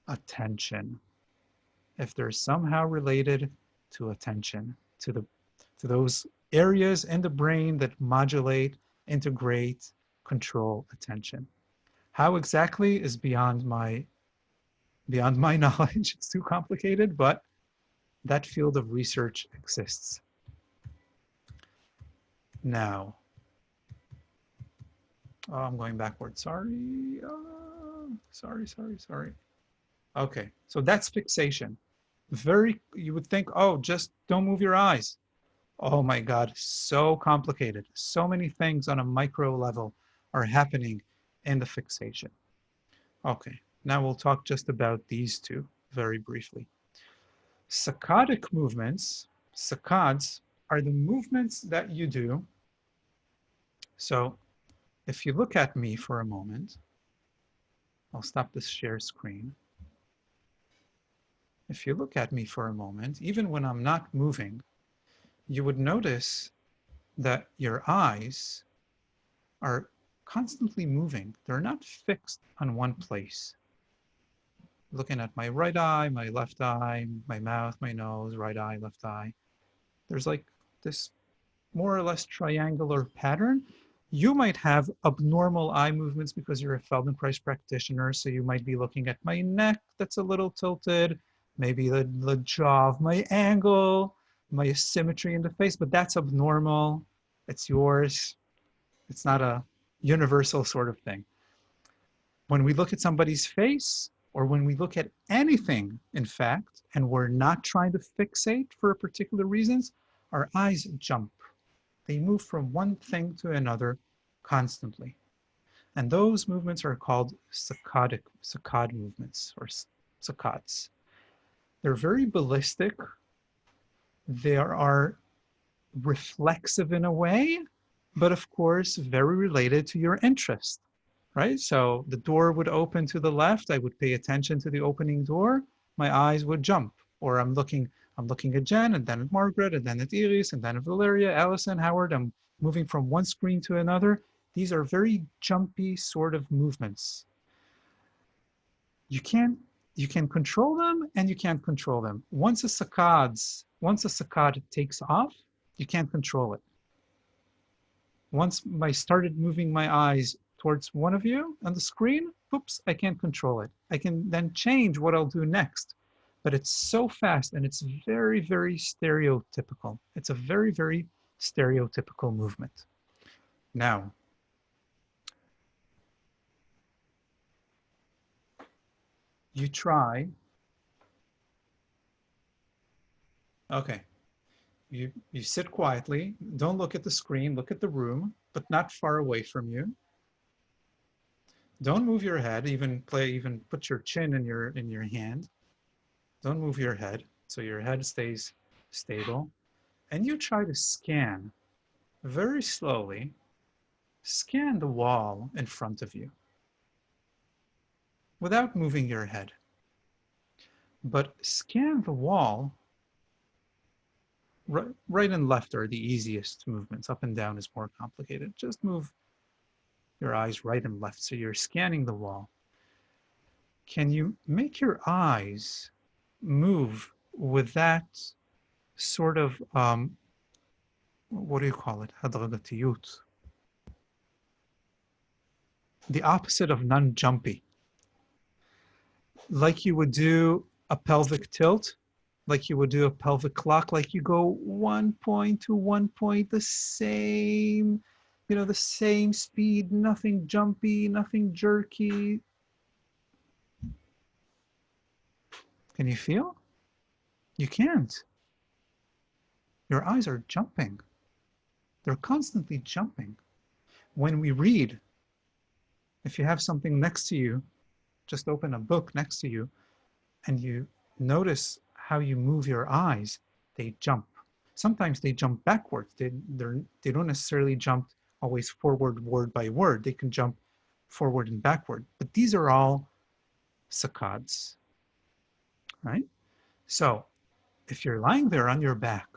Attention. If they're somehow related to attention, to those areas in the brain that modulate, integrate, control attention. How exactly is beyond my knowledge. It's too complicated, but that field of research exists. Now, I'm going backwards. Sorry. Sorry. Okay, so that's fixation. You would think, oh, just don't move your eyes. Oh my God, so complicated. So many things on a micro level are happening in the fixation. Okay, now we'll talk just about these two very briefly. Saccadic movements, saccades, are the movements that you do. So if you look at me for a moment, I'll stop this share screen. If you look at me for a moment, even when I'm not moving, you would notice that your eyes are constantly moving. They're not fixed on one place. Looking at my right eye, my left eye, my mouth, my nose, right eye, left eye. There's like this more or less triangular pattern. You might have abnormal eye movements because you're a Feldenkrais practitioner, so you might be looking at my neck that's a little tilted, maybe the jaw of my angle, my asymmetry in the face, but that's abnormal. It's yours. It's not a universal sort of thing. When we look at somebody's face, or when we look at anything, in fact, and we're not trying to fixate for particular reasons, our eyes jump. They move from one thing to another constantly. And those movements are called saccade movements, or saccades. They're very ballistic. They are reflexive in a way, but of course, very related to your interest, right? So the door would open to the left. I would pay attention to the opening door. My eyes would jump, or I'm looking at Jen, and then at Margaret, and then at Iris, and then at Valeria, Allison, Howard. I'm moving from one screen to another. These are very jumpy sort of movements. You can control them and you can't control them. Once a saccade takes off, you can't control it. Once I started moving my eyes towards one of you on the screen, oops, I can't control it. I can then change what I'll do next. But it's so fast and it's very stereotypical. It's a very stereotypical movement. Now, you try Okay. You sit quietly. Don't look at the screen. Look at the room, but not far away from you. Don't move your head. Even put your chin in your hand. Don't move your head so your head stays stable. And you try to scan very slowly. Scan the wall in front of you without moving your head. But scan the wall. Right and left are the easiest movements. Up and down is more complicated. Just move your eyes right and left so you're scanning the wall. Can you make your eyes move with that sort of, what do you call it? Hadragatiyut. The opposite of non-jumpy. Like you would do a pelvic tilt, like you would do a pelvic lock, like you go 1 point to 1 point, the same, the same speed, nothing jumpy, nothing jerky. Can you feel? You can't. Your eyes are jumping. They're constantly jumping. When we read, if you have something next to you, just open a book next to you and you notice how you move your eyes, they jump. Sometimes they jump backwards. They don't necessarily jump always forward word by word. They can jump forward and backward. But these are all saccades, right? So if you're lying there on your back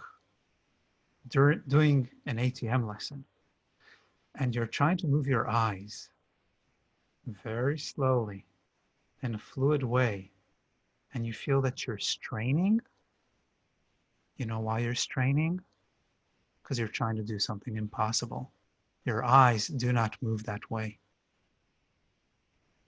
doing an ATM lesson and you're trying to move your eyes very slowly in a fluid way, and you feel that you're straining, you know why you're straining? Because you're trying to do something impossible. Your eyes do not move that way.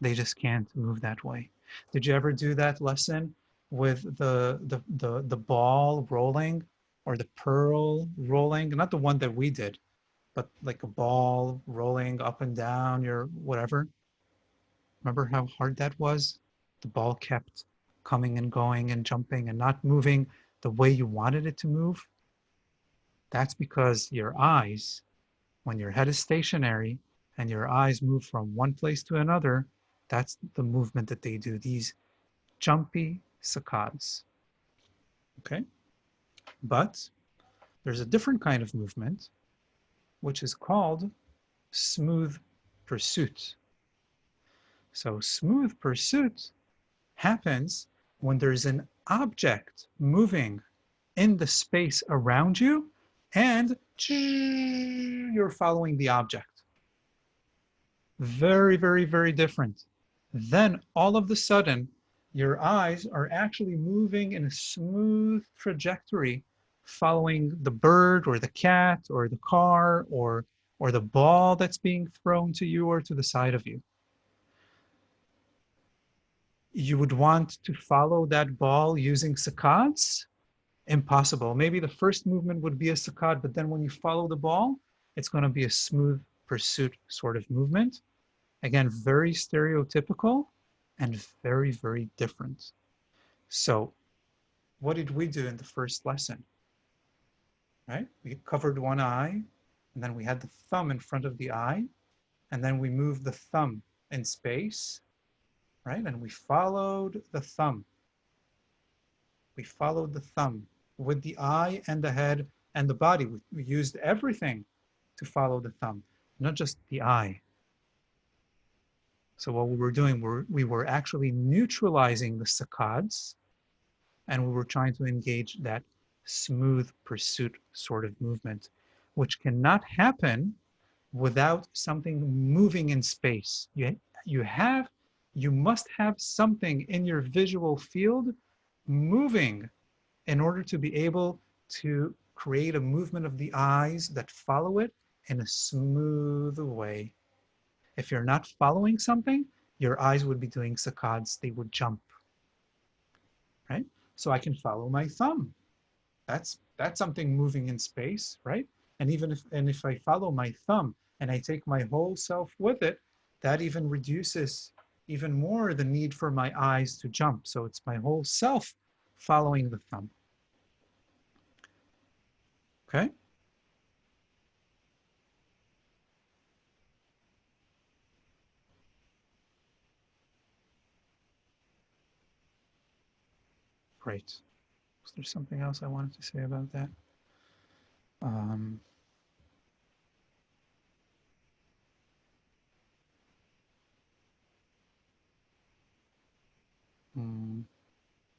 They just can't move that way. Did you ever do that lesson with the ball rolling or the pearl rolling? Not the one that we did, but like a ball rolling up and down your whatever. Remember how hard that was? The ball kept coming and going and jumping and not moving the way you wanted it to move. That's because your eyes, when your head is stationary and your eyes move from one place to another, that's the movement that they do, these jumpy saccades. Okay? But there's a different kind of movement, which is called smooth pursuit. So smooth pursuit happens when there's an object moving in the space around you and you're following the object. Very, very, very different. Then all of a sudden, your eyes are actually moving in a smooth trajectory, following the bird or the cat or the car or the ball that's being thrown to you or to the side of you. You would want to follow that ball using saccades? Impossible. Maybe the first movement would be a saccade, but then when you follow the ball, it's going to be a smooth pursuit sort of movement. Again, very stereotypical and very, very different. So what did we do in the first lesson? Right? We covered one eye, and then we had the thumb in front of the eye, and then we moved the thumb in space, right? And we followed the thumb. We followed the thumb with the eye and the head and the body. We used everything to follow the thumb, not just the eye. So what we were doing, we were actually neutralizing the saccades, and we were trying to engage that smooth pursuit sort of movement, which cannot happen without something moving in space. You must have something in your visual field moving in order to be able to create a movement of the eyes that follow it in a smooth way. If you're not following something, your eyes would be doing saccades, they would jump, right? So I can follow my thumb. That's something moving in space, right? And if I follow my thumb and I take my whole self with it, that even reduces even more the need for my eyes to jump. So it's my whole self following the thumb. Okay. Great. Was there something else I wanted to say about that? Um,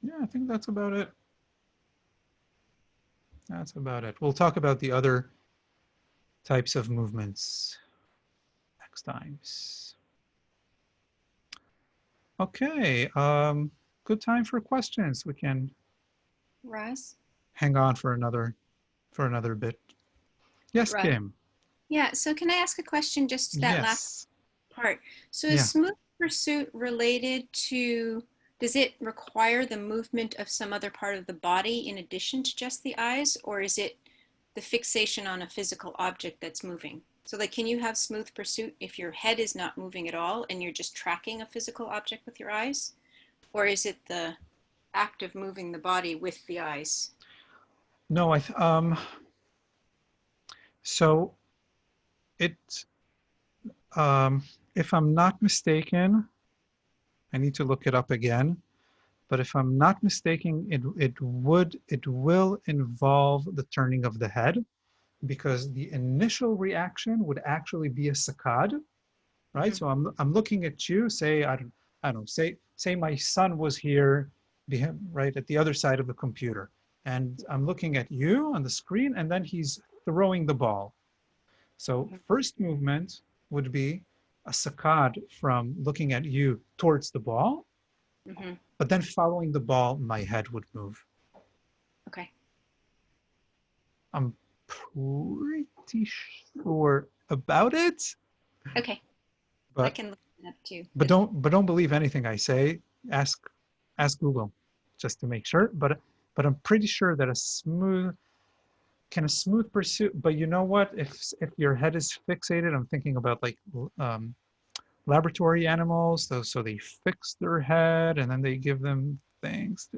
yeah, I think that's about it. That's about it. We'll talk about the other types of movements next times. Okay, good time for questions. We can Russ? hang on for another bit. Yes, Russ. Kim. Yeah, so can I ask a question just to that last Yes. part? So is Yeah. smooth pursuit related to, does it require the movement of some other part of the body in addition to just the eyes, or is it the fixation on a physical object that's moving? So like, can you have smooth pursuit if your head is not moving at all and you're just tracking a physical object with your eyes? Or is it the act of moving the body with the eyes? No, so it if I'm not mistaken, I need to look it up again. But if I'm not mistaken, it will involve the turning of the head because the initial reaction would actually be a saccade, right? Mm-hmm. So I'm looking at you. Say I don't know. Say my son was here, right at the other side of the computer, and I'm looking at you on the screen, and then he's throwing the ball. So Mm-hmm. first movement would be a saccade from looking at you towards the ball, Mm-hmm. but then following the ball, my head would move. Okay. I'm pretty sure about it, Okay. I but can look it up too. don't believe anything I say. Ask ask Google just to make sure. But I'm pretty sure that a smooth pursuit. But you know what? If your head is fixated, I'm thinking about like um, laboratory animals. So they fix their head and then they give them things.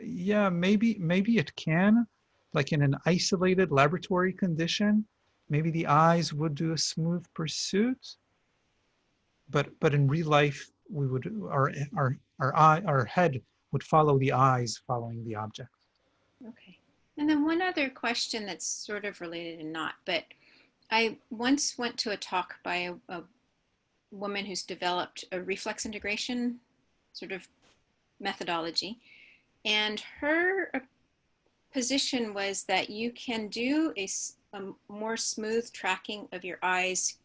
Yeah, maybe it can, like in an isolated laboratory condition, maybe the eyes would do a smooth pursuit, but in real life we would our head would follow the eyes following the object. Okay. And then one other question that's sort of related and not, but I once went to a talk by a woman who's developed a reflex integration sort of methodology. And her position was that you can do a more smooth tracking of your eyes.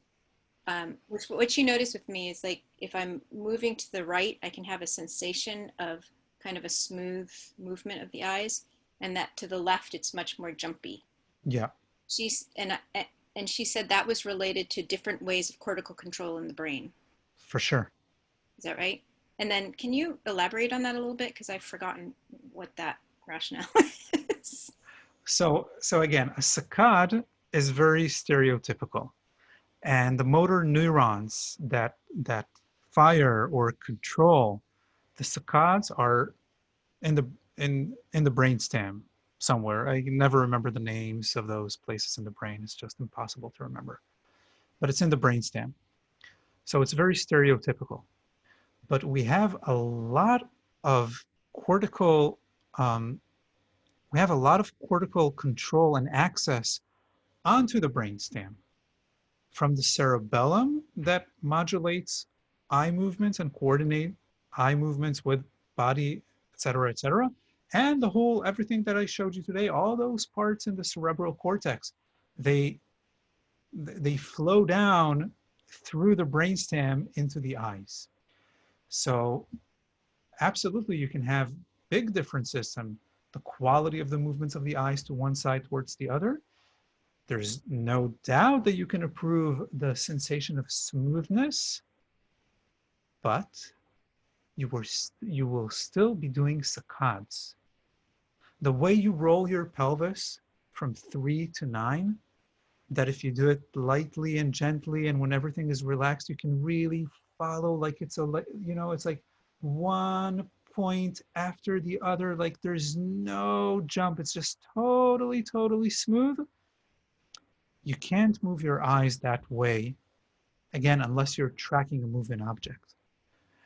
Which what she noticed with me is like if I'm moving to the right, I can have a sensation of kind of a smooth movement of the eyes, and that to the left, it's much more jumpy. Yeah, She's and she said that was related to different ways of cortical control in the brain. for sure. Is that right? And then can you elaborate on that a little bit? Because I've forgotten what that rationale is. So again, a saccade is very stereotypical. And the motor neurons that fire or control the saccades are in the brainstem somewhere. I never remember the names of those places in the brain. It's just impossible to remember. But it's in the brainstem. So it's very stereotypical. But we have a lot of cortical um, we have a lot of cortical control and access onto the brainstem from the cerebellum that modulates eye movements and coordinate eye movements with body, et cetera, and the whole everything that I showed you today, all those parts in the cerebral cortex, they they flow down through the brainstem into the eyes. So absolutely, you can have big differences in the quality of the movements of the eyes to one side towards the other. There's no doubt that you can improve the sensation of smoothness, but you will still be doing saccades. The way you roll your pelvis from 3 to 9, that if you do it lightly and gently and when everything is relaxed, you can really follow like it's a, it's like 1 point after the other, like there's no jump. It's just totally, totally smooth. You can't move your eyes that way, again, unless you're tracking a moving object.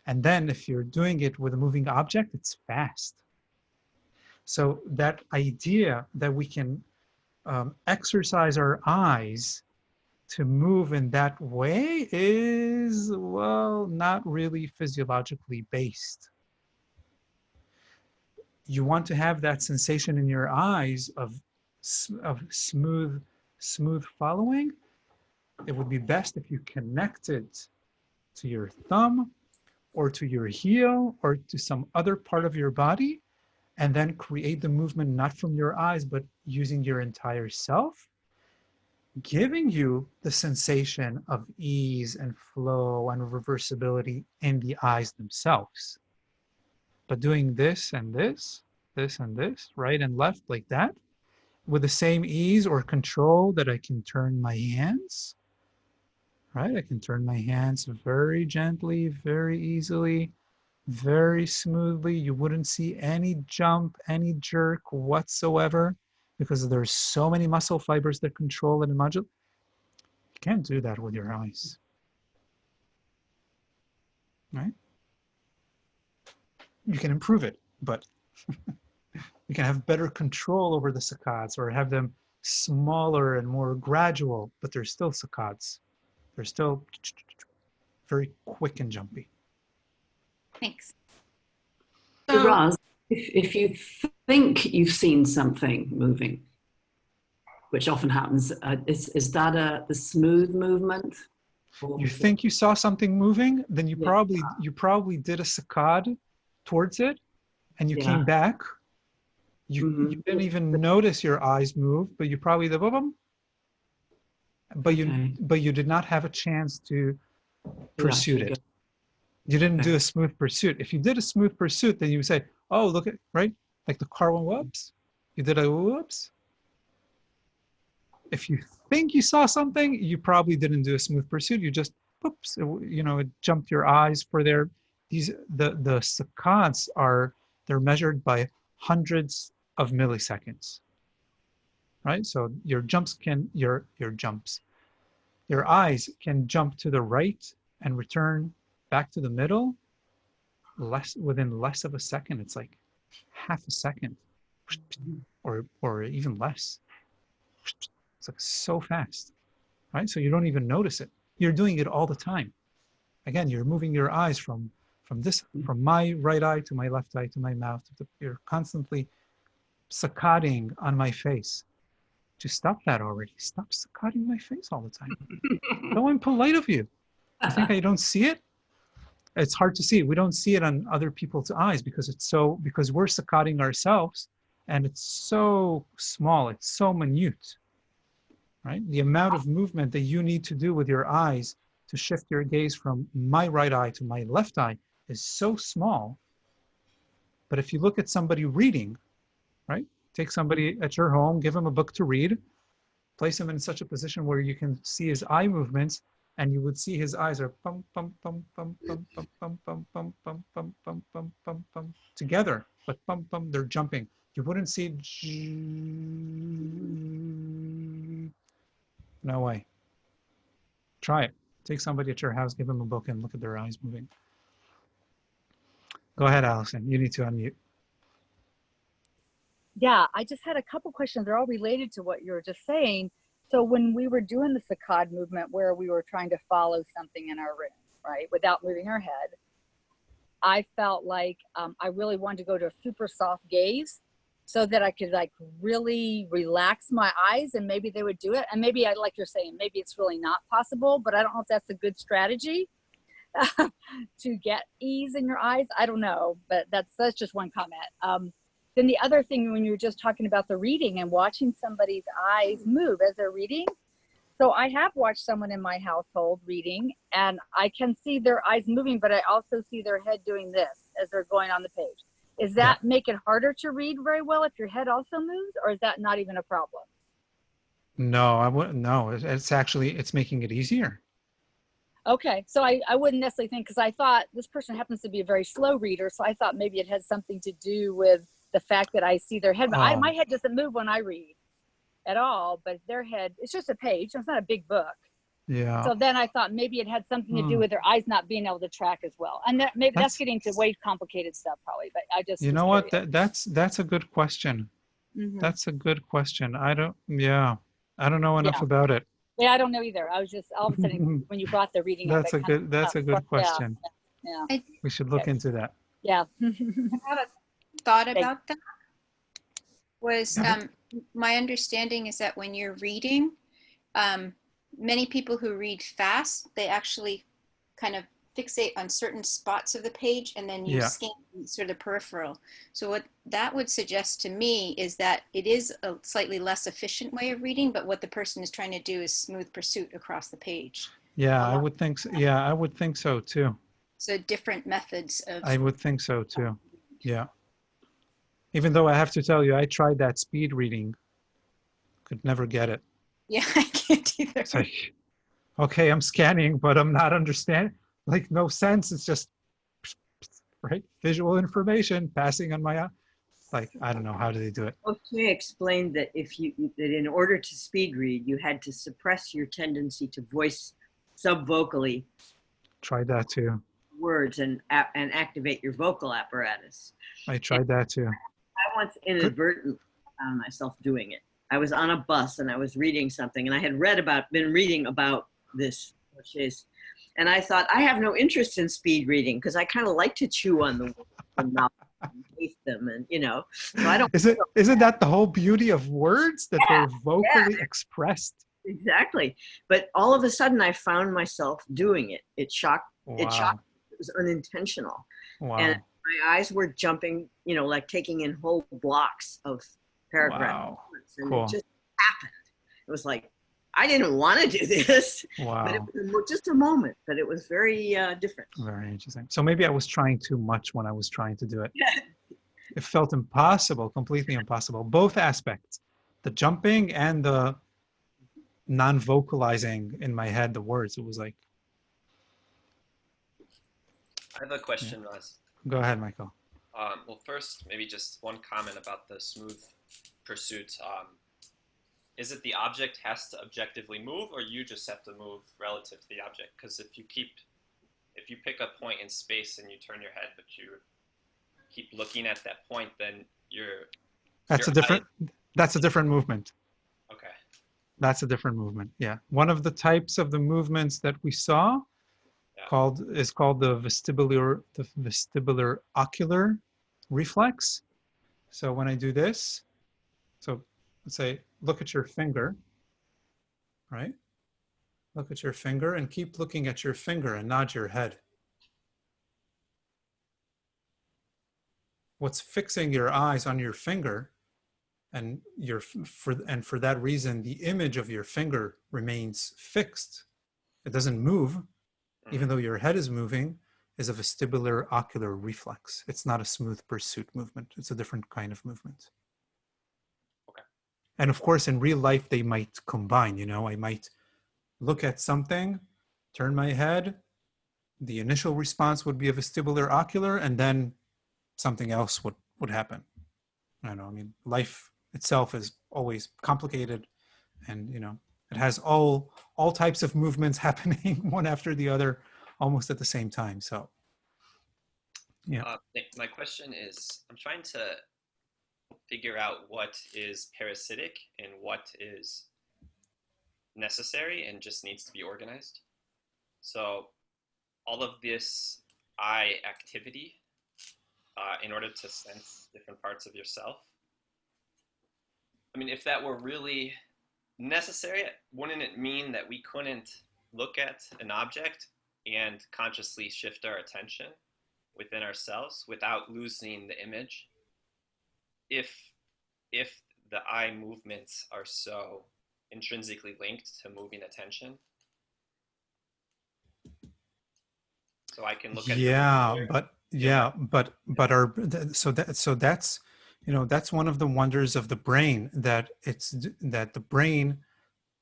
And then if you're doing it with a moving object, it's fast. So that idea that we can exercise our eyes to move in that way is, well, not really physiologically based. You want to have that sensation in your eyes of smooth following. It would be best if you connected to your thumb or to your heel or to some other part of your body, and then create the movement not from your eyes, but using your entire self, giving you the sensation of ease and flow and reversibility in the eyes themselves. But doing this and this, this and this, right and left like that, with the same ease or control that I can turn my hands, right? I can turn my hands very gently, very easily, very smoothly. You wouldn't see any jump, any jerk whatsoever, because there's so many muscle fibers that control it and modulate. You can't do that with your eyes, right? You can improve it, but you can have better control over the saccades or have them smaller and more gradual, but they're still saccades. They're still very quick and jumpy. Thanks. So, Raz, if you think you've seen something moving, which often happens, is that the smooth movement? You think you saw something moving, then you probably did a saccade towards it, and you came back. You didn't even notice your eyes move, but you probably did boom, but you did not have a chance to pursue it. You didn't do a smooth pursuit. If you did a smooth pursuit, then you would say, "Oh, look at right," like the car went whoops. You did a whoops. If you think you saw something, you probably didn't do a smooth pursuit. You just, oops, it jumped your eyes for their, the saccades they're measured by hundreds of milliseconds, right? So your eyes can jump to the right and return back to the middle within less of a second. It's like half a second or even less. It's like so fast, right? So you don't even notice it. You're doing it all the time. Again, you're moving your eyes from my right eye to my left eye to my mouth. You're constantly saccading on my face. Just stop that already. Stop saccading my face all the time. So impolite of you. You think I don't see it? It's hard to see. We don't see it on other people's eyes because we're saccading ourselves, and it's so small. It's so minute. Right? The amount of movement that you need to do with your eyes to shift your gaze from my right eye to my left eye is so small. But if you look at somebody reading, right? Take somebody at your home, give him a book to read, place him in such a position where you can see his eye movements, and you would see his eyes are pum pum pum pum pum pum pum pum pum pum pum pum pum pum pum together, but pum pum, they're jumping. You wouldn't see. No way. Try it. Take somebody at your house, give them a book, and look at their eyes moving. Go ahead, Allison. You need to unmute. Yeah, I just had a couple questions. They're all related to what you were just saying. So when we were doing the saccade movement where we were trying to follow something in our room, right, without moving our head, I felt like I really wanted to go to a super soft gaze so that I could like really relax my eyes, and maybe they would do it. And maybe like you're saying, maybe it's really not possible, but I don't know if that's a good strategy to get ease in your eyes. I don't know, but that's just one comment. Then the other thing, when you were just talking about the reading and watching somebody's eyes move as they're reading. So I have watched someone in my household reading, and I can see their eyes moving, but I also see their head doing this as they're going on the page. Is that make it harder to read very well if your head also moves, or is that not even a problem? No, I wouldn't. No, it's actually, it's making it easier. Okay, so I wouldn't necessarily think, because I thought this person happens to be a very slow reader, so I thought maybe it had something to do with the fact that I see their head. But Oh, my head doesn't move when I read at all, but their head, it's just a page. It's not a big book. yeah. So then I thought maybe it had something to do Hmm. with their eyes not being able to track as well. And that maybe that's That's, getting to way complicated stuff probably, but I just you was know what? curious. That's a good question. Mhm. That's a good question. I don't, yeah, I don't know enough Yeah. about it. Yeah, I don't know either. I was just all of a sudden when you brought the reading up, That's it a kind good, that's a of, good yeah, question. yeah, I We should look okay. into that. Yeah. I had a thought Thank- about that. Was Yeah. my understanding is that when you're reading, many people who read fast, they actually kind of fixate on certain spots of the page and then you Yeah. scan sort of peripheral. So what that would suggest to me is that it is a slightly less efficient way of reading, but what the person is trying to do is smooth pursuit across the page. Yeah, I would think so. Yeah, I would think so too. So different methods of, I would think so too. Yeah. Even though I have to tell you, I tried that speed reading, could never get it. yeah, I can't either. It's like, okay, I'm scanning, but I'm not understanding. Like, no sense. It's just, right? Visual information passing on my eye. Like, I don't know. How do they do it? O'Shea explained that that in order to speed read, you had to suppress your tendency to voice subvocally Tried that too. words and activate your vocal apparatus. I tried that too. I once inadvertently found myself doing it. I was on a bus and I was reading something, and I had been reading about this O'Shea's, and I thought, I have no interest in speed reading because I kind of like to chew on the words and not taste them, and so I don't. Isn't that the whole beauty of words, that they're vocally expressed? Exactly. But all of a sudden I found myself doing it. It shocked. It shocked. It was unintentional. Wow. And my eyes were jumping, like taking in whole blocks of paragraphs. Wow. And Cool. it just happened. It was like, I didn't want to do this, Wow. but it was just a moment, but it was very different. Very interesting. So maybe I was trying too much when I was trying to do it. It felt impossible, completely impossible. Both aspects, the jumping and the non-vocalizing in my head, the words. It was like, I have a question, Roz. go ahead, Michael. Well, first, maybe just one comment about the smooth pursuit. Is it the object has to objectively move, or you just have to move relative to the object? Because if you pick a point in space and you turn your head, but you keep looking at that point, then That's a different movement. Okay. That's a different movement. Yeah. One of the types of the movements that we saw is called the vestibular ocular reflex. So when I do this, so let's say, look at your finger, right? Look at your finger and keep looking at your finger and nod your head. What's fixing your eyes on your finger, and for that reason, the image of your finger remains fixed. It doesn't move, even though your head is moving, is a vestibular ocular reflex. It's not a smooth pursuit movement. It's a different kind of movement. Okay. And of course, in real life, they might combine. I might look at something, turn my head. The initial response would be a vestibular ocular, and then something else would happen. I don't know. I mean, life itself is always complicated, and it has all types of movements happening one after the other, almost at the same time. So, yeah. My question is, I'm trying to figure out what is parasitic and what is necessary and just needs to be organized. So, all of this eye activity, in order to sense different parts of yourself. I mean, if that were really necessary, wouldn't it mean that we couldn't look at an object and consciously shift our attention within ourselves without losing the image? If the eye movements are so intrinsically linked to moving attention. So I can look at that's one of the wonders of the brain, that the brain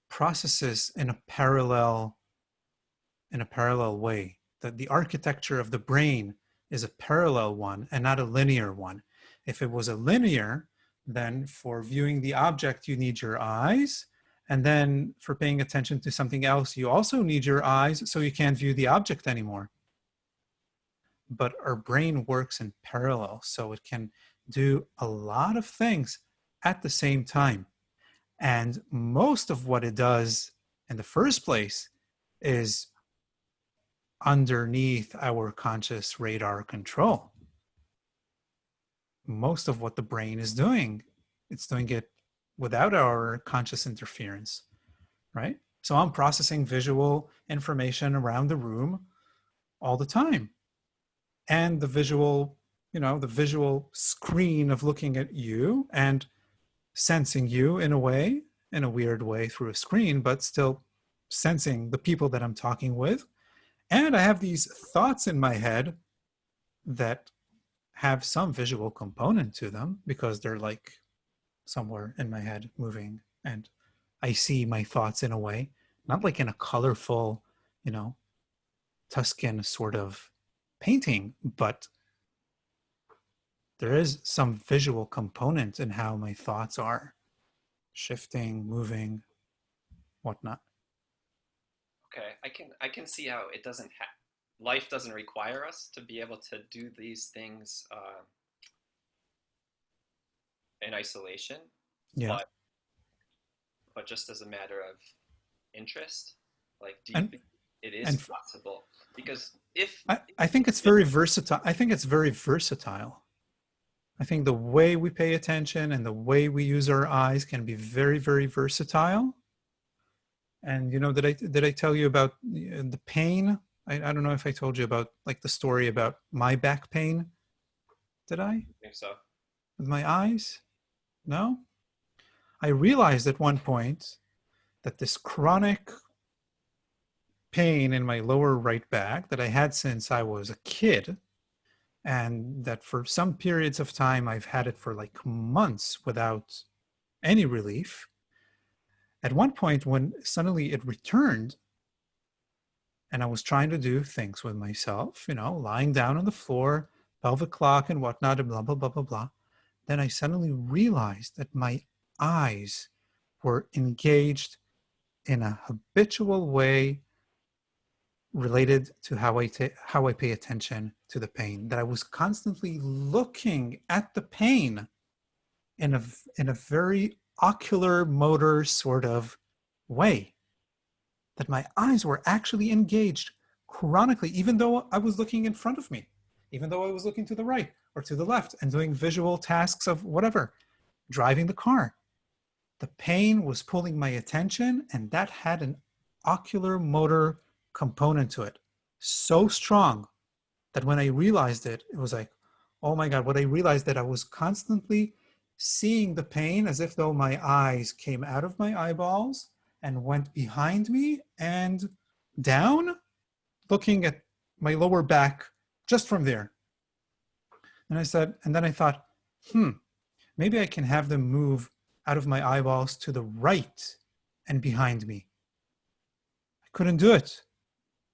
processes in a parallel in a parallel way, that the architecture of the brain is a parallel one and not a linear one. If it was a linear, then for viewing the object, you need your eyes. And then for paying attention to something else, you also need your eyes, so you can't view the object anymore. But our brain works in parallel, so it can do a lot of things at the same time. And most of what it does in the first place is underneath our conscious radar control. Most of what the brain is doing, it's doing it without our conscious interference, right? So I'm processing visual information around the room all the time. And the visual, the visual screen of looking at you and sensing you in a way, in a weird way through a screen, but still sensing the people that I'm talking with. And I have these thoughts in my head that have some visual component to them because they're like somewhere in my head moving, and I see my thoughts in a way, not like in a colorful, Tuscan sort of painting, but there is some visual component in how my thoughts are shifting, moving, whatnot. Okay, I can see how it doesn't life doesn't require us to be able to do these things in isolation. Yeah. But just as a matter of interest, like, do you And- think it is possible? Because I think it's very versatile. I think it's very versatile. I think the way we pay attention and the way we use our eyes can be very, very versatile. And did I tell you about the pain? I don't know if I told you about like the story about my back pain. Did I? think so. With my eyes? No? I realized at one point that this chronic pain in my lower right back that I had since I was a kid, and that for some periods of time I've had it for like months without any relief. At one point when suddenly it returned and I was trying to do things with myself, lying down on the floor, pelvic clock and whatnot, and blah, blah, blah, blah, blah. Then I suddenly realized that my eyes were engaged in a habitual way related to how I pay attention to the pain, that I was constantly looking at the pain in a very ocular-motor sort of way, that my eyes were actually engaged chronically, even though I was looking in front of me, even though I was looking to the right or to the left and doing visual tasks of whatever, driving the car. The pain was pulling my attention, and that had an ocular-motor component to it so strong that when I realized it, it was like, oh my God, what I realized that I was constantly seeing the pain as if though my eyes came out of my eyeballs and went behind me and down, looking at my lower back just from there. And then I thought, maybe I can have them move out of my eyeballs to the right and behind me. I couldn't do it.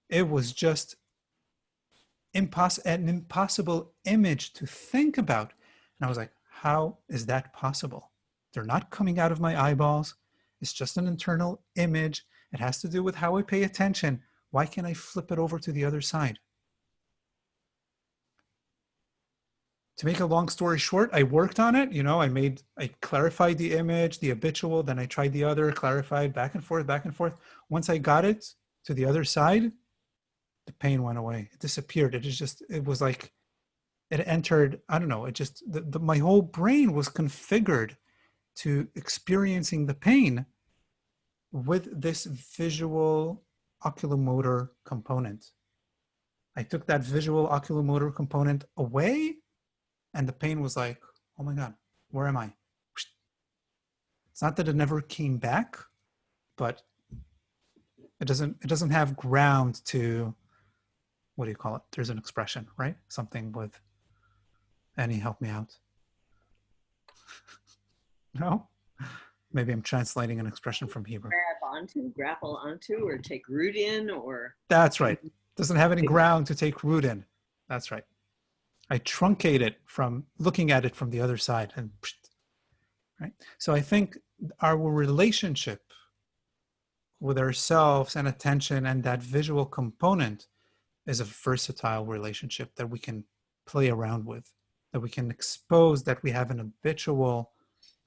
It was just an impossible image to think about. And I was like, how is that possible? They're not coming out of my eyeballs. It's just an internal image. It has to do with how I pay attention. Why can't I flip it over to the other side? To make a long story short, I worked on it. I clarified the image, the habitual, then I tried the other, clarified, back and forth, back and forth. Once I got it to the other side, the pain went away. It disappeared. It was like it entered, I don't know, my whole brain was configured to experiencing the pain with this visual oculomotor component. I took that visual oculomotor component away, and the pain was like, oh my God, where am I? It's not that it never came back, but it doesn't have ground to, what do you call it? There's an expression, right? Something with, Annie, help me out. No? Maybe I'm translating an expression from Hebrew. Grab grapple onto, or take root in, or? That's right. Doesn't have any ground to take root in. That's right. I truncate it from looking at it from the other side, and right. So I think our relationship with ourselves and attention and that visual component is a versatile relationship that we can play around with, that we can expose, that we have an habitual,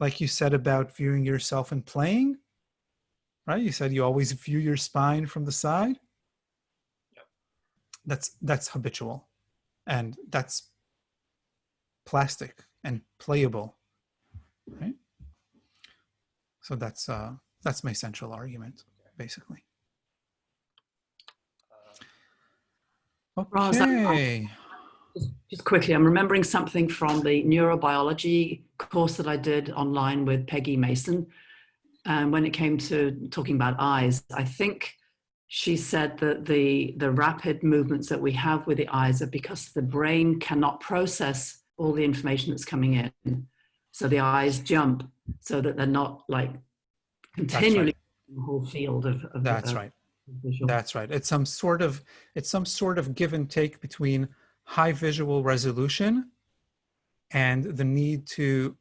like you said about viewing yourself and playing, right? You said you always view your spine from the side. Yep. That's habitual, and that's plastic and playable, right? So that's my central argument, basically. Roz, Okay. just quickly, I'm remembering something from the neurobiology course that I did online with Peggy Mason. And when it came to talking about eyes, I think she said that the rapid movements that we have with the eyes are because the brain cannot process all the information that's coming in. So the eyes jump so that they're not like continually in the whole field of That's right. visual. That's right. It's some sort of give and take between high visual resolution and the need to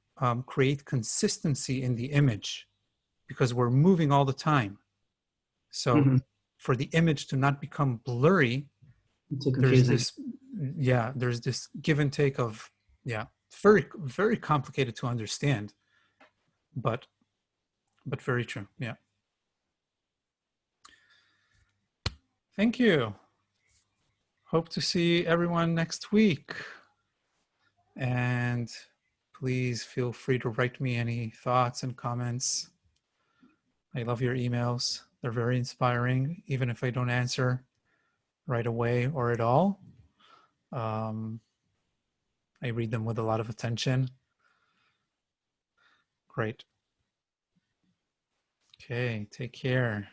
create consistency in the image, because we're moving all the time. So for the image to not become blurry, there's this give and take of, it's very, very complicated to understand, but very true. Yeah. Thank you. Hope to see everyone next week. And please feel free to write me any thoughts and comments. I love your emails. They're very inspiring, even if I don't answer right away or at all. I read them with a lot of attention. Great. Okay, take care.